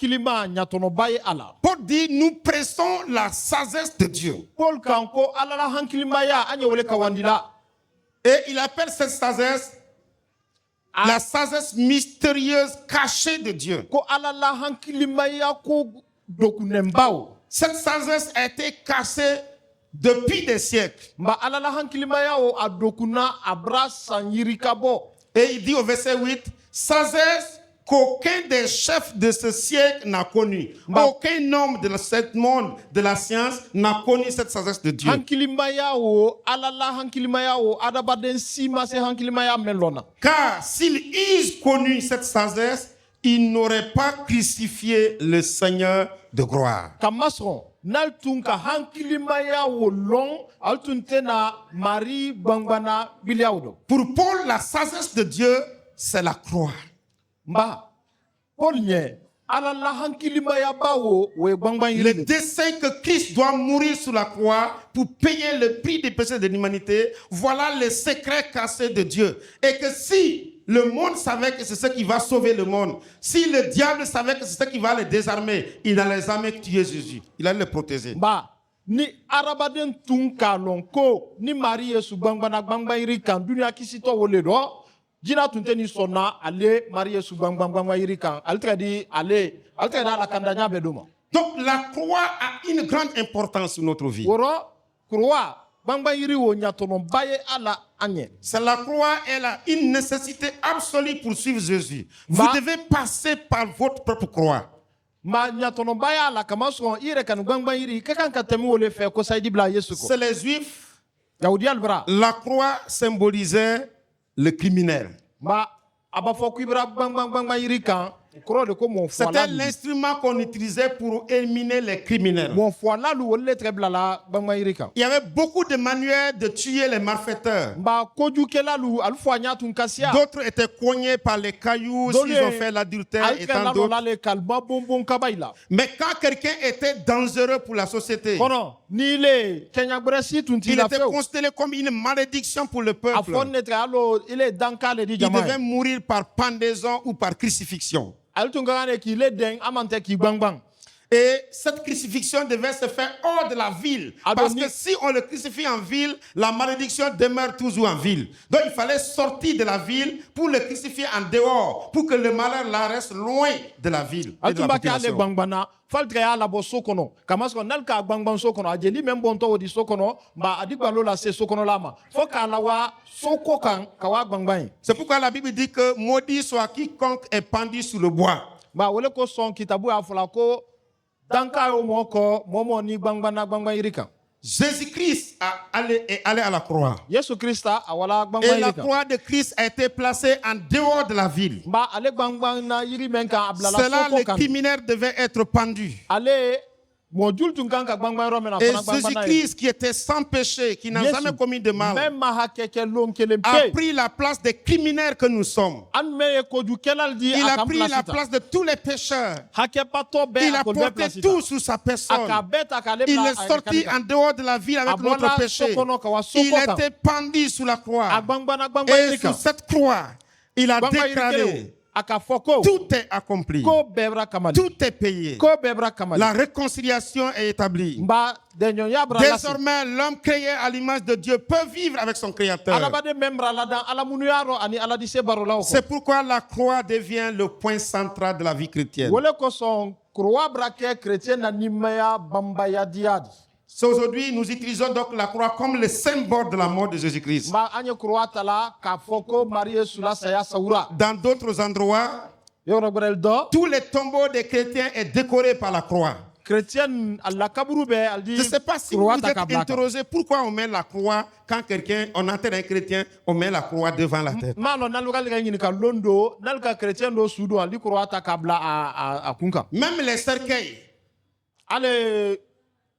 dit, nous pressons la sagesse de Dieu. Et il appelle cette sagesse la sagesse mystérieuse cachée de Dieu. Cette sagesse a été cachée depuis des siècles. Et il dit au verset 8, sagesse qu'aucun des chefs de ce siècle n'a connue. Aucun homme de ce monde de la science n'a connu cette sagesse de Dieu. Car s'ils eussent connu cette sagesse, ils n'auraient pas crucifié le Seigneur de gloire. Pour Paul, la sagesse de Dieu, c'est la croix. Le dessein que Christ doit mourir sur la croix pour payer le prix des péchés de l'humanité, voilà le secret caché de Dieu. Et que si le monde savait que c'est ce qui va sauver le monde, si le diable savait que c'est ce qui va le désarmer, il n'allait jamais tuer Jésus. Il allait le protéger. Ni arabaden tun kalon ko ni Marie Yesu bangbana bangba iri kan dunia kisito wole do jina tunte ni sonna ale Marie Yesu bangbana iri kan altredi ale altreda la kandanya beduma. Donc la croix a une grande importance dans notre vie. C'est la croix, elle a une nécessité absolue pour suivre Jésus. Vous devez passer par votre propre croix. C'est les Juifs. La croix symbolisait le criminel. C'était l'instrument qu'on utilisait pour éliminer les criminels. Il y avait beaucoup de manières de tuer les malfaiteurs. D'autres étaient cognés par les cailloux s'ils ont fait l'adultère et tant d'autres. Mais quand quelqu'un était dangereux pour la société, il était considéré comme une malédiction pour le peuple. Il devait mourir par pendaison ou par crucifixion. Et cette crucifixion devait se faire hors de la ville. Parce que si on le crucifie en ville, la malédiction demeure toujours en ville. Donc il fallait sortir de la ville pour le crucifier en dehors, pour que le malheur là reste loin de la ville et de la population. C'est pourquoi la Bible dit que maudit soit quiconque est pendu sur le bois. Jésus-Christ est allé à la croix. Et la croix de Christ a été placée en dehors de la ville. C'est là les criminels devaient être pendus. Et Jésus-Christ qui était sans péché, qui n'a jamais commis de mal, a pris la place des criminels que nous sommes. Il a pris la place de tous les pécheurs. Il a porté tout sur sa personne. Il est sorti en dehors de la ville avec notre péché. Il était pendu sur la croix. Et sur cette croix, il a déclaré aka fɔ ko tout est accompli. ko bɛɛ bɔra kamali Tout est payé. ko bɛɛ bɔra kamali La réconciliation est établie. nba dɛɲɔnya bɔra lase Désormais, l'homme créé à l'image de Dieu peut vivre avec son Créateur. adamaden bɛ bɔra ladan ala minnu y'a rɔ ani ala dise barolaw kɔ C'est pourquoi la croix devient le point central de la vie chrétienne. wele kosɔn kuruwa bɔra kɛ chrétien na nimaya banbayadiya di C'est aujourd'hui, nous utilisons donc la croix comme le symbole de la mort de Jésus-Christ. nba an ye kuruwa ta la k'a fɔ ko mari ye sula saya sawura Dans d'autres endroits, yɔrɔ gbɛrɛli dɔ tous les tombeaux des chrétiens sont décorés par la croix. chrétien a la kaburu bɛ ali di Je ne sais pas si vous kuruwa vous ta êtes ka bila a kan interrogé pourquoi on met la croix quand on enterre un chrétien, on met la croix devant la tête. maa lɔn n'ale ka ɲininka lon do n'ale ka chrétien dɔ su don ali kuruwa ta k'a bila a kun kan Même les cercueils, ale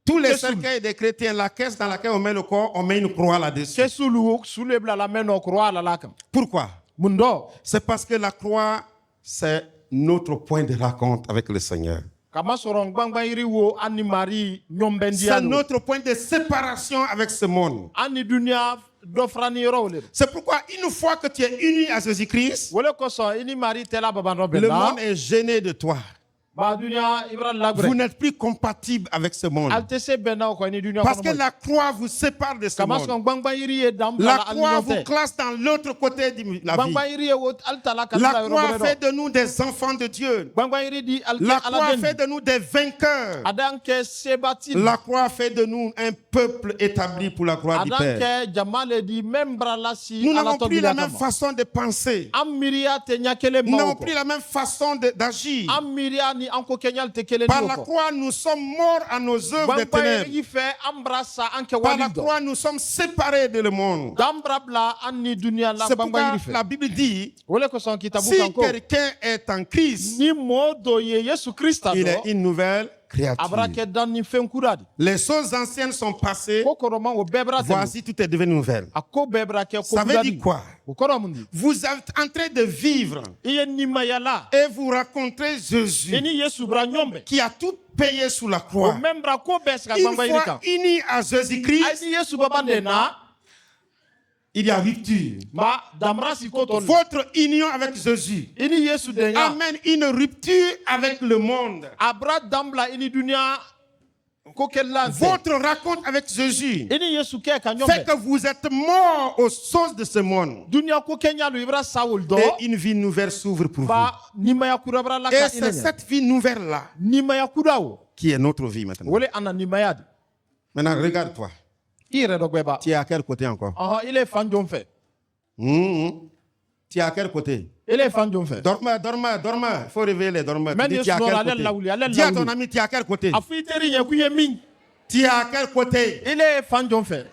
tous les Qu'est-ce que- cercueils des chrétiens, la caisse dans laquelle on met le corps, on met une croix là-dessus. kesulu sulu bila la mɛ nɔ kuruwa la la kan Pourquoi? mun dɔ C'est parce que la croix, c'est notre point de rencontre avec le Seigneur. kama sɔrɔ gbangban yiri wo an ni mari ɲɔnbɛn diya C'est do notre point de séparation avec ce monde. an ni duniya dɔ fara ni yɔrɔw le do C'est pourquoi une fois que tu es uni à Jésus-Christ, wele kosɔn i ni mari tɛla baban dɔ le bɛn la monde est gêné de toi. ba duniya i bɛra Vous lagrɛ n'êtes plus compatible avec ce monde. ali tɛ se bɛn na o kɔ ni duniya Parce que kɔnɔ la croix vous sépare de ce kama monde. sɔrɔ gbangban yiri ye dan bila La la ali croix ɲɔgɔn vous tɛ classe dans l'autre côté de la vie. gbangban yiri ye wo ali ta la ka La bila yɔrɔ croix wɛrɛ fait dɔ de nous des enfants de Dieu. gbangban yiri di ali La kɛ ala croix den fait de nous des vainqueurs. a dan kɛ sebati La croix fait de nous un peuple établi pour la gloire a du dan Père. kɛ jama le di même bara lasi Nous ala n'avons tɔ plus bi la la même kama façon de penser. an miiriya tɛ ɲɛ kelen Nous ma o n'avons plus kɔ la même façon d'agir. an miiriya ni an ko kɛɲali tɛ kelen Par ni la o kɔ croix, nous sommes morts à nos œuvres de gbangban ténèbres. yiri fɛ an bara sa an kɛ Par wali la dɔ croix, nous sommes séparés de le monde. dan bara bila an ni duniya la C'est gbangban pourquoi yiri la fɛ Bible dit, o le kosɔn kitabu si kan ko quelqu'un est en Christ, ni mɔɔ dɔ ye yesu krista il est dɔ une nouvelle a bara créature. kɛ dan ni fɛn kura de Les choses anciennes sont passées. ko kɔrɔma o bɛɛ bara tɛmɛ Voici, tout est devenu nouvelle. a ko bɛɛ bara kɛ ko Ça veut kura dire de quoi? o kɔrɔ mun di Vous êtes en train de vivre i ye nimayala et vous rencontrez i Jésus ni yesu bara ɲɔgɔn bɛn qui a tout payé sous la o croix. même bara ko bɛɛ sigi a Une gbangban yiri fois kan unis à a Jésus-Christ, ni yesu baba de na il y a rupture. ma damara si ko tɔ Votre union avec Jésus i ni yesu de ɲa amène une rupture avec le monde. a bara dan bila i ni duniya ko kɛlila fɛ Votre rencontre avec Jésus i ni yesu kɛ ka ɲɔgɔn fait bɛn que vous êtes morts aux choses de ce monde. duniya ko kɛ ɲalu i bara sa olu dɔ Et une vie nouvelle s'ouvre pour vous. ba nimaya kura bara la Et ka i c'est na ɲa cette vie nouvelle-là nimaya kura o qui est notre vie maintenant. o le an na nimaya de Maintenant, regarde-toi. i yɛrɛ dɔ gbɛ ba Tu es à quel côté encore? ɔhɔn ile fan jɔn fɛ Tu es à quel côté? ile fan jɔn fɛ Dormez. Il faut réveiller les dormeurs. Mais Tu dis, Dieu tu es à sonore, quel allez là où il est, allez côté? là Dis à où ton il est. ami, tu es à quel côté? a fɔ i teri ɲɛ ko i ye min Tu es à quel côté? ile fan jɔn fɛ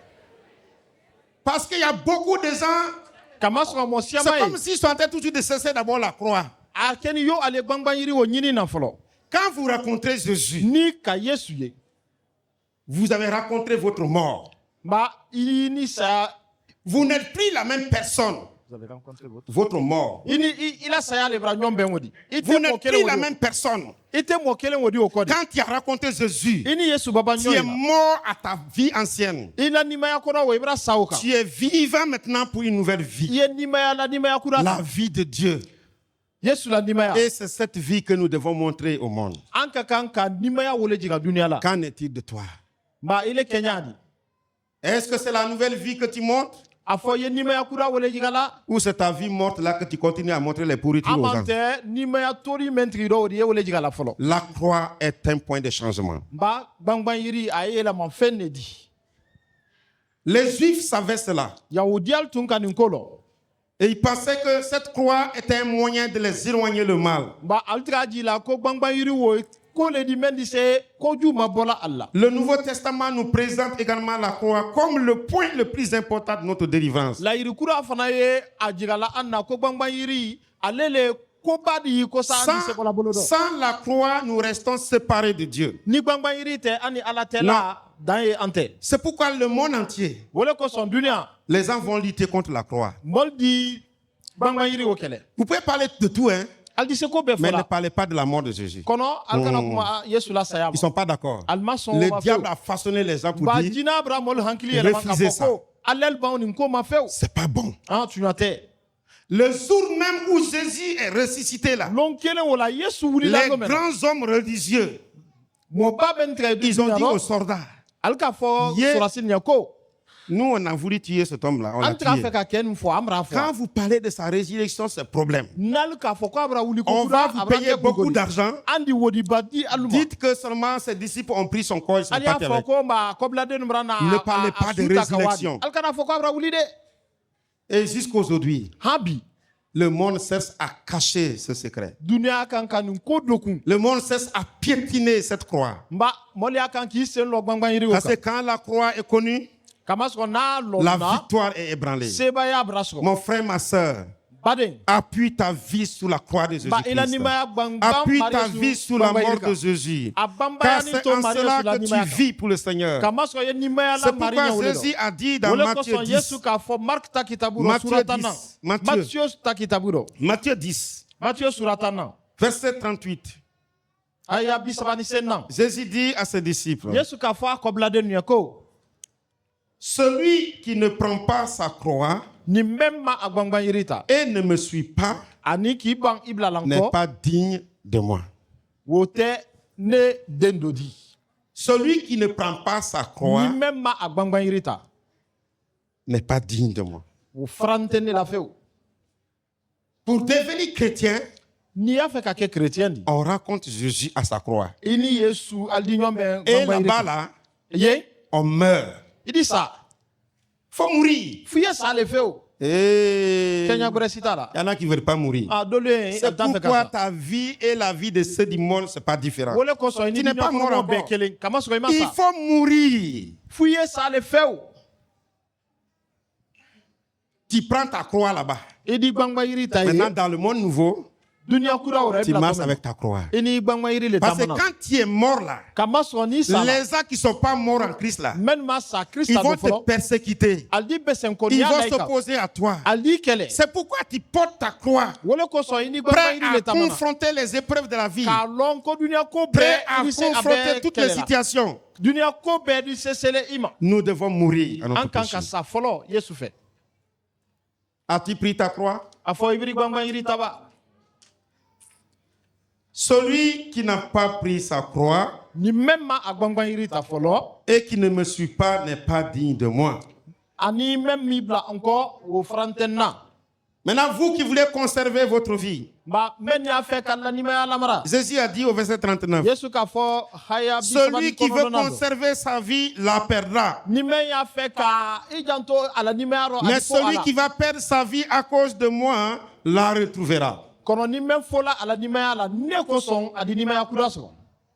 Parce qu'il y a beaucoup de gens, kama sɔrɔ mɔ c'est siyama comme ye s'ils sont en train toujours de cesser d'abord la croix. a kɛ ni yo ale gbangban yiri o ɲini na fɔlɔ Quand vous rencontrez Jésus, ni ka yesu ye vous avez rencontré votre mort. ba i ni saya Vous n'êtes plus la même personne. Votre mort. i la saya le bara ɲɔgɔn bɛn o di i Vous tɛ mɔ n'êtes plus kelen la o di même personne. i tɛ mɔ kelen o di o kɔ de Quand tu as rencontré Jésus, i ni yesu baba tu ɲɔgɔn es ye la mort à ta vie ancienne. i la nimaya kɔnɔ o i bara sa o kan Tu es vivant maintenant pour une nouvelle i vie. ye nimaya la nimaya kura La kan vie de Dieu. yesu la nimaya Et c'est cette vie que nous devons montrer au monde. an ka kan ka nimaya wele jigin duniya la Qu'en est-il de toi? ba ile kɛɲɛ di Est-ce que c'est la nouvelle vie que tu montres? a fɔ i ye nimaya kura wele jigin la Ou c'est ta vie morte là que tu continues à montrer les pourritures a aux man gens? tɛ nimaya tori mɛn tigi dɔ o de ye wele jigin la fɔlɔ La croix est un point de changement. ba gbangban yiri a ye yɛlɛma fɛn de di Les Juifs savaient cela. yahudiyalu tun ka nin ko lɔ Et ils pensaient que cette croix était un moyen de les éloigner le mal. ba ali tɛ k'a ji la ko gbangban yiri wo ko le di mɛn di se koju ma bɔla a la Le Nouveau Testament nous présente également la croix comme le point le plus important de notre délivrance. layiri kura fana ye a jigala an na ko gbangban yiri ale le koba di ko sa an di se bɔla bolo dɔ Sans la croix, nous restons séparés de Dieu. ni gbangban yiri tɛ an ni ala tɛ la dan ye an tɛ C'est pourquoi le monde entier, o le kosɔn duniya les gens vont lutter contre la croix. mɔli di gbangban yiri o kɛlɛ Vous pouvez parler de tout, hein, ali se ko bɛɛ mais fɔ ne la parlez pas de la mort de Jésus. kɔnɔ ali kana kuma yesu la saya Ils ne ma sont pas d'accord. ali ma sɔn o Le ma diable fewu a façonné les gens pour ba dire jina bara mɔli hankili yɛlɛma ka Refusez fɔ ça. ko alɛli b'anw nin ko ma fewu c'est pas bon. an tuɲa tɛ Le jour même où Jésus est ressuscité là, lon kelen wala yesu wulila les don mena grands hommes religieux, mo ba ben très ils ont dit aux soldats, alka fo Ye- surasil nya ko nous on a voulu tuer cet homme-là, on l'a antra tué. fe ka ken fo amra fo Quand vous parlez de sa résurrection, c'est problème. nalka fo ko abra wuli ko On va vous abra payer ke beaucoup bugoli. d'argent. andi wodi badi aluma Dites que seulement ses disciples ont pris son corps, ils sont alia partis fo avec. ko ma kobla den mrana Ne parlez pas de résurrection. alkana fo ko abra wuli de Et jusqu'aujourd'hui, habi le monde cesse à cacher ce secret. dunia kan kanun ko dokun Le monde cesse à piétiner cette croix. mba moli akan ki sen lo gbangban yiri Parce o que quand la croix est connue, kama so na lo la na victoire est ébranlée. seba ya braso Mon frère, ma soeur, baden appuie ta vie sous la croix de ba ila Jésus-Christ. nima ya gbangban Appuie ta Marie vie Yesu sous la gbangban mort yiri de kan. Jésus. Abamba Car ya ni c'est to en Marie cela Yesu la que nima ya tu kan. vis pour le Seigneur. kama so ye nima ya la C'est Marie pourquoi nya Jésus a dit dans wole Matthieu ko so 10, Yesu ka fo Mark ta kitaburo Matthieu suratana 10, Matthieu. ta kitaburo Matthieu 10, Matthieu suratana verset 38. aya bisabani senna Jésus dit à ses disciples, Yesu ka fo akobla de nya ko celui qui ne prend pas sa croix ni memma agbangban yirita et ne me suit pas ani ki ban ibla n'est lanko pas digne de moi. wote ne dendodi Celui qui ne prend pas sa croix ni memma agbangban yirita n'est pas digne de moi. wo frantene la feo Pour devenir chrétien, ni ya fe ka ke chrétien di on raconte Jésus à sa croix. ini Yesu aldi nyombe Et gbangban là-bas, yirita là, ye on meurt. idi sa Faut mourir. fuye sa le feo Et il kenya gore sita y en a qui ne veulent pas mourir. la a dole C'est alta fe pourquoi ka ta vie et la vie de ceux du monde, ce n'est pas différent. wole ko so ni Tu n'es pas mort be encore. kelen kama so ima Il sa faut mourir. fuye sa le feo Tu prends ta croix là-bas. idi gbangban yirita Maintenant, ye dans le monde nouveau, dunia kura ora tu ibla marches to avec ta croix. ini gbangban yiri le Parce que tamana quand tu es mort là, kama so ni sa les gens qui ne sont pas morts en Christ là, men ma sa ils krista vont do folo te persécuter. aldi besen ko Ils ni vont ala ka s'opposer à toi. aldi kele C'est pourquoi tu portes ta croix, wole ko so ini gbangban prêt yiri à le tamana confronter les épreuves de la vie, ka lon ko dunia ko be prêt à iri se confronter abe toutes les kele la. situations. dunia ko be di se sele ima Nous devons mourir à notre an kan péché. ka sa folo Yesu fe As-tu pris ta croix? afo ibiri gbangban yiri taba Celui qui n'a pas pris sa croix ni memma agbangban yiri ta folo et qui ne me suit pas n'est pas digne de moi. ani mem mi bla encore wo frantenna Maintenant, vous qui voulez conserver votre vie, ba men ya fe kala ni ma lamara Jésus a dit au verset 39, Yesu ka fo haya bi celui qui veut conserver sa vie la perdra. ni men ya fe ka ijanto ala ni ma ro Mais celui qui va perdre sa vie à cause de moi la retrouvera. kono ni men fola ala ni ma ala ne ko son adi ni ma kura so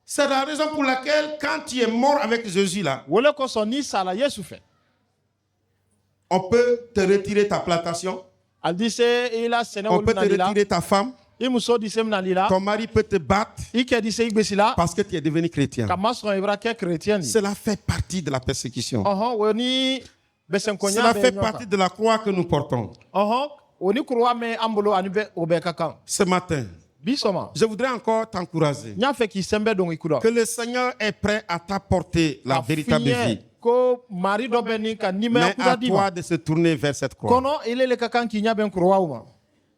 C'est la raison pour laquelle quand tu es mort avec Jésus là, wole ko son ni sala Yesu fe on peut te retirer ta plantation, aldi se ila sene on wol peut te na lila retirer ta femme, imuso di sem na lila ton mari peut te battre ike di se igbesila parce que tu es devenu chrétien. kama so ibra ke chrétien Cela fait partie de la persécution. woni besen konya Cela fait partie de la croix que nous portons. woni kurwa me ambulo ani be obe kakan Ce matin, bisoma je voudrais encore t'encourager nya fe ki sembe don ikudo que le Seigneur est prêt à t'apporter la véritable vie. ko mari do beni ka ni me Mais akuda à di toi de se tourner vers cette croix. kono ile le kakan ki nya ben kurwa uma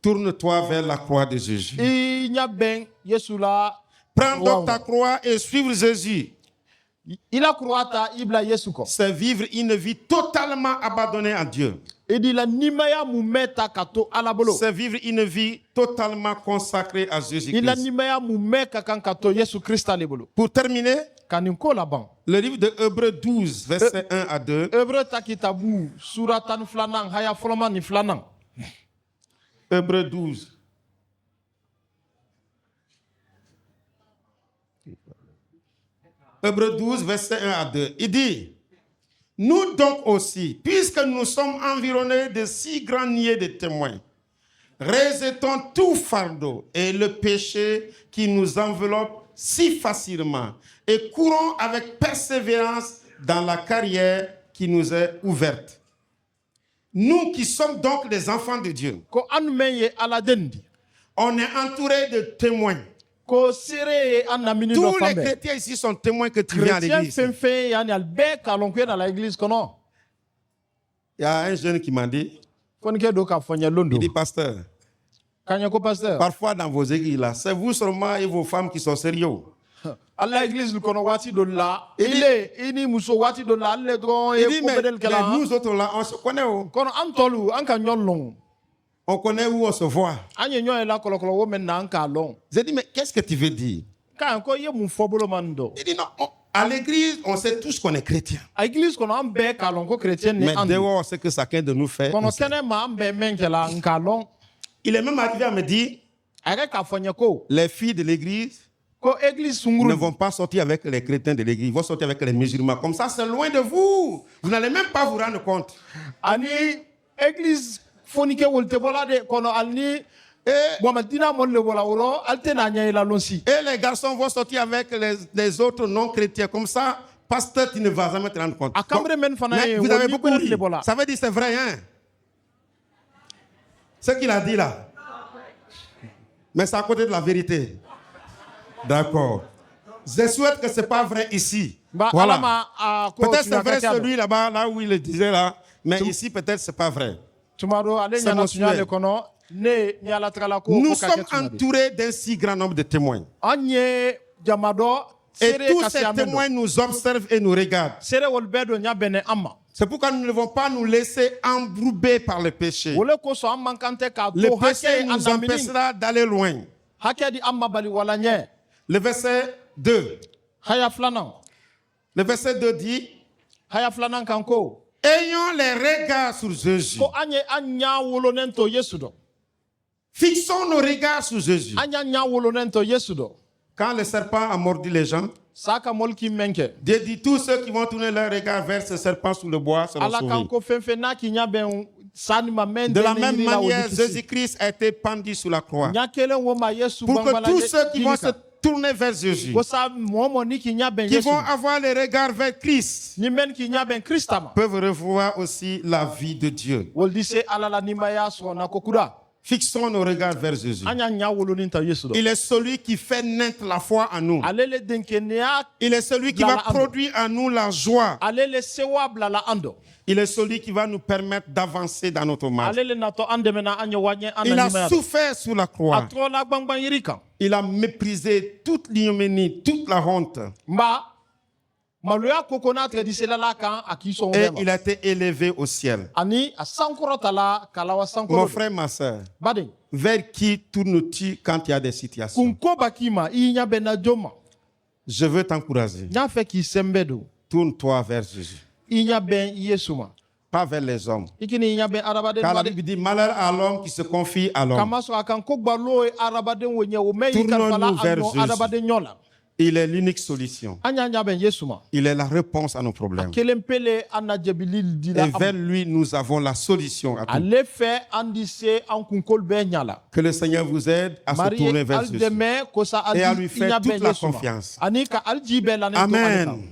Tourne-toi vers la croix de Jésus. i nya ben Yesu la Prends donc ta croix et suivre Jésus. ila kurwata ibla Yesu ko C'est vivre une vie totalement abandonnée à Dieu. edi la nimaya mu meta kato alabolo C'est vivre une vie totalement consacrée à ila Jésus-Christ. nimaya mu me kakan kato Yesu Krista lebolo Pour terminer, kanin ko laban le livre de Hébreux 12, versets 1 à 2. Hebreu ta kitabu suratan flanan haya foloma ni flanan Hébreux 12. Hébreux 12, verset 1 à 2. Il dit, nous donc aussi, puisque nous sommes environnés de si grands niais de témoins, rejetons tout fardeau et le péché qui nous enveloppe si facilement et courons avec persévérance dans la carrière qui nous est ouverte. Nous qui sommes donc des enfants de Dieu, ko anu menye ala dendi on est entouré de témoins. ko sere anna mini do Tous les fambe chrétiens ici sont témoins que tu viens à chrétien l'église. fenfe yani albe kalon ko na la église kono Il y a un jeune qui m'a dit, fonike do ka fonya londo Il dit, pasteur, kanya ko pasteur parfois dans vos églises là, c'est vous seulement et vos femmes qui sont sérieux. Allah église kono wati do la ile ini muso wati do la alle dron Il e dit, ko bedel mais kala nous autres là, on se connaît. kono antolu anka nyolong On connaît où on se voit. anye nyoy la kolokolo wo men na anka long J'ai dit, mais qu'est-ce que tu veux dire? kan ko ye mun fobolo mando Il dit, non, à l'église, on sait tous qu'on est chrétien. a église kono ambe ka long ko chrétien ni Mais andi dehors, ce que chacun de nous fait. kono on sait. kene ma ambe men kala anka long Il est même arrivé à me dire, age ka fonya ko les filles de l'église ko église ne sunguru vont pas sortir avec les chrétiens de l'église, ils vont sortir avec les musulmans. Comme ça, c'est loin de vous. Vous n'allez même pas vous rendre compte. ani église fonike wolte bola de kono alni bon madina mon le bola woro altena nya ila lonsi Et les garçons vont sortir avec les autres non-chrétiens. Comme ça, pasteur, tu ne vas jamais te rendre compte. a cambre men fana Mais e vous avez woni beaucoup ko ri. le bola Ça veut dire c'est vrai, hein? Ce qu'il a dit là. Mais c'est à côté de la vérité. D'accord. Je souhaite que ce n'est pas vrai ici. ba Voilà. alama a ko Peut-être c'est tuna vrai katiado. celui là-bas, là où il le disait là. Mais ici, peut-être c'est pas vrai. tumado ale C'est nya na mensuel. tunya le kono ne nya la trala ko Nous ko sommes kaketu entourés d'un si grand nombre de témoins. anye jamado Et sere tous ces kasiamendo témoins nous observent et nous regardent. sere wol bedo nya bene amma C'est pourquoi nous ne devons pas nous laisser embrouiller par le péché. wole ko so amman kante ka Le to péché hake nous anamini empêchera d'aller loin. hake di amma bali wala nye Le verset 2. haya flanan Le verset 2 dit, haya flanan kanko ayons les regards sur Jésus. ko anye anya wolonen to yesu do Fixons nos regards sur Jésus. anya nya wolonen to yesu do Quand le serpent a mordu les gens, saka molki menke Dieu dit, tous ceux qui vont tourner leur regard vers ce serpent sous le bois seront ala sauvés. kanko fenfe na ki nya ben sani ma men De la même manière, Jésus-Christ a été pendu sur la croix. nya kelen wo ma yesu Pour bangala que tous ceux qui vont se tourner vers Jésus, ko sa momo ni ki nya ben qui yesu vont avoir les regards vers Christ, ni men ki nya ben kristama peuvent revoir aussi la vie de Dieu. wol dise ala la ni ma ya so na kokuda Fixons nos regards vers Jésus. anya nya wolonin ta yesu do Il est celui qui fait naître la foi en nous. alele denkene ya Il est celui qui va produire en nous la joie. alele sewa blala ando Il est celui qui va nous permettre d'avancer dans notre marche. alele na to andemena anya wanye Il ana ni ma a souffert sur la croix. atrola gbangban yirika Il a méprisé toute l'ignominie, toute la honte. mba maloya kokona tradisela la kan akiso Et wema il a été élevé au ciel. ani a sankoro tala kalawa Mon sankoro frère, ma soeur, bade vers qui tournes-tu quand il y a des situations? kunko bakima i nya bena joma Je veux t'encourager. nya fe ki sembedo Tourne-toi vers Jésus. i nya ben yesuma Pas vers les hommes. ikini i nya ben arabaden Car la wade Bible dit malheur à l'homme qui se confie à l'homme. kama so akan ko gbalo e arabaden wonye o meyi kan Tournons-nous fala vers ano Jésus. arabaden nyola Il est l'unique solution. anya nya ben yesuma Il est la réponse à nos problèmes. kelen pele ana jebilil dila Et vers lui, nous avons la solution à tout. ale fe andi se an kunkol be nyala Que le Seigneur vous aide à se Marie tourner vers Jésus. aldeme ko sa Et à andi lui faire i nya toute ben la yesuma confiance. ani ka aljibe la ne to Amen. Amen.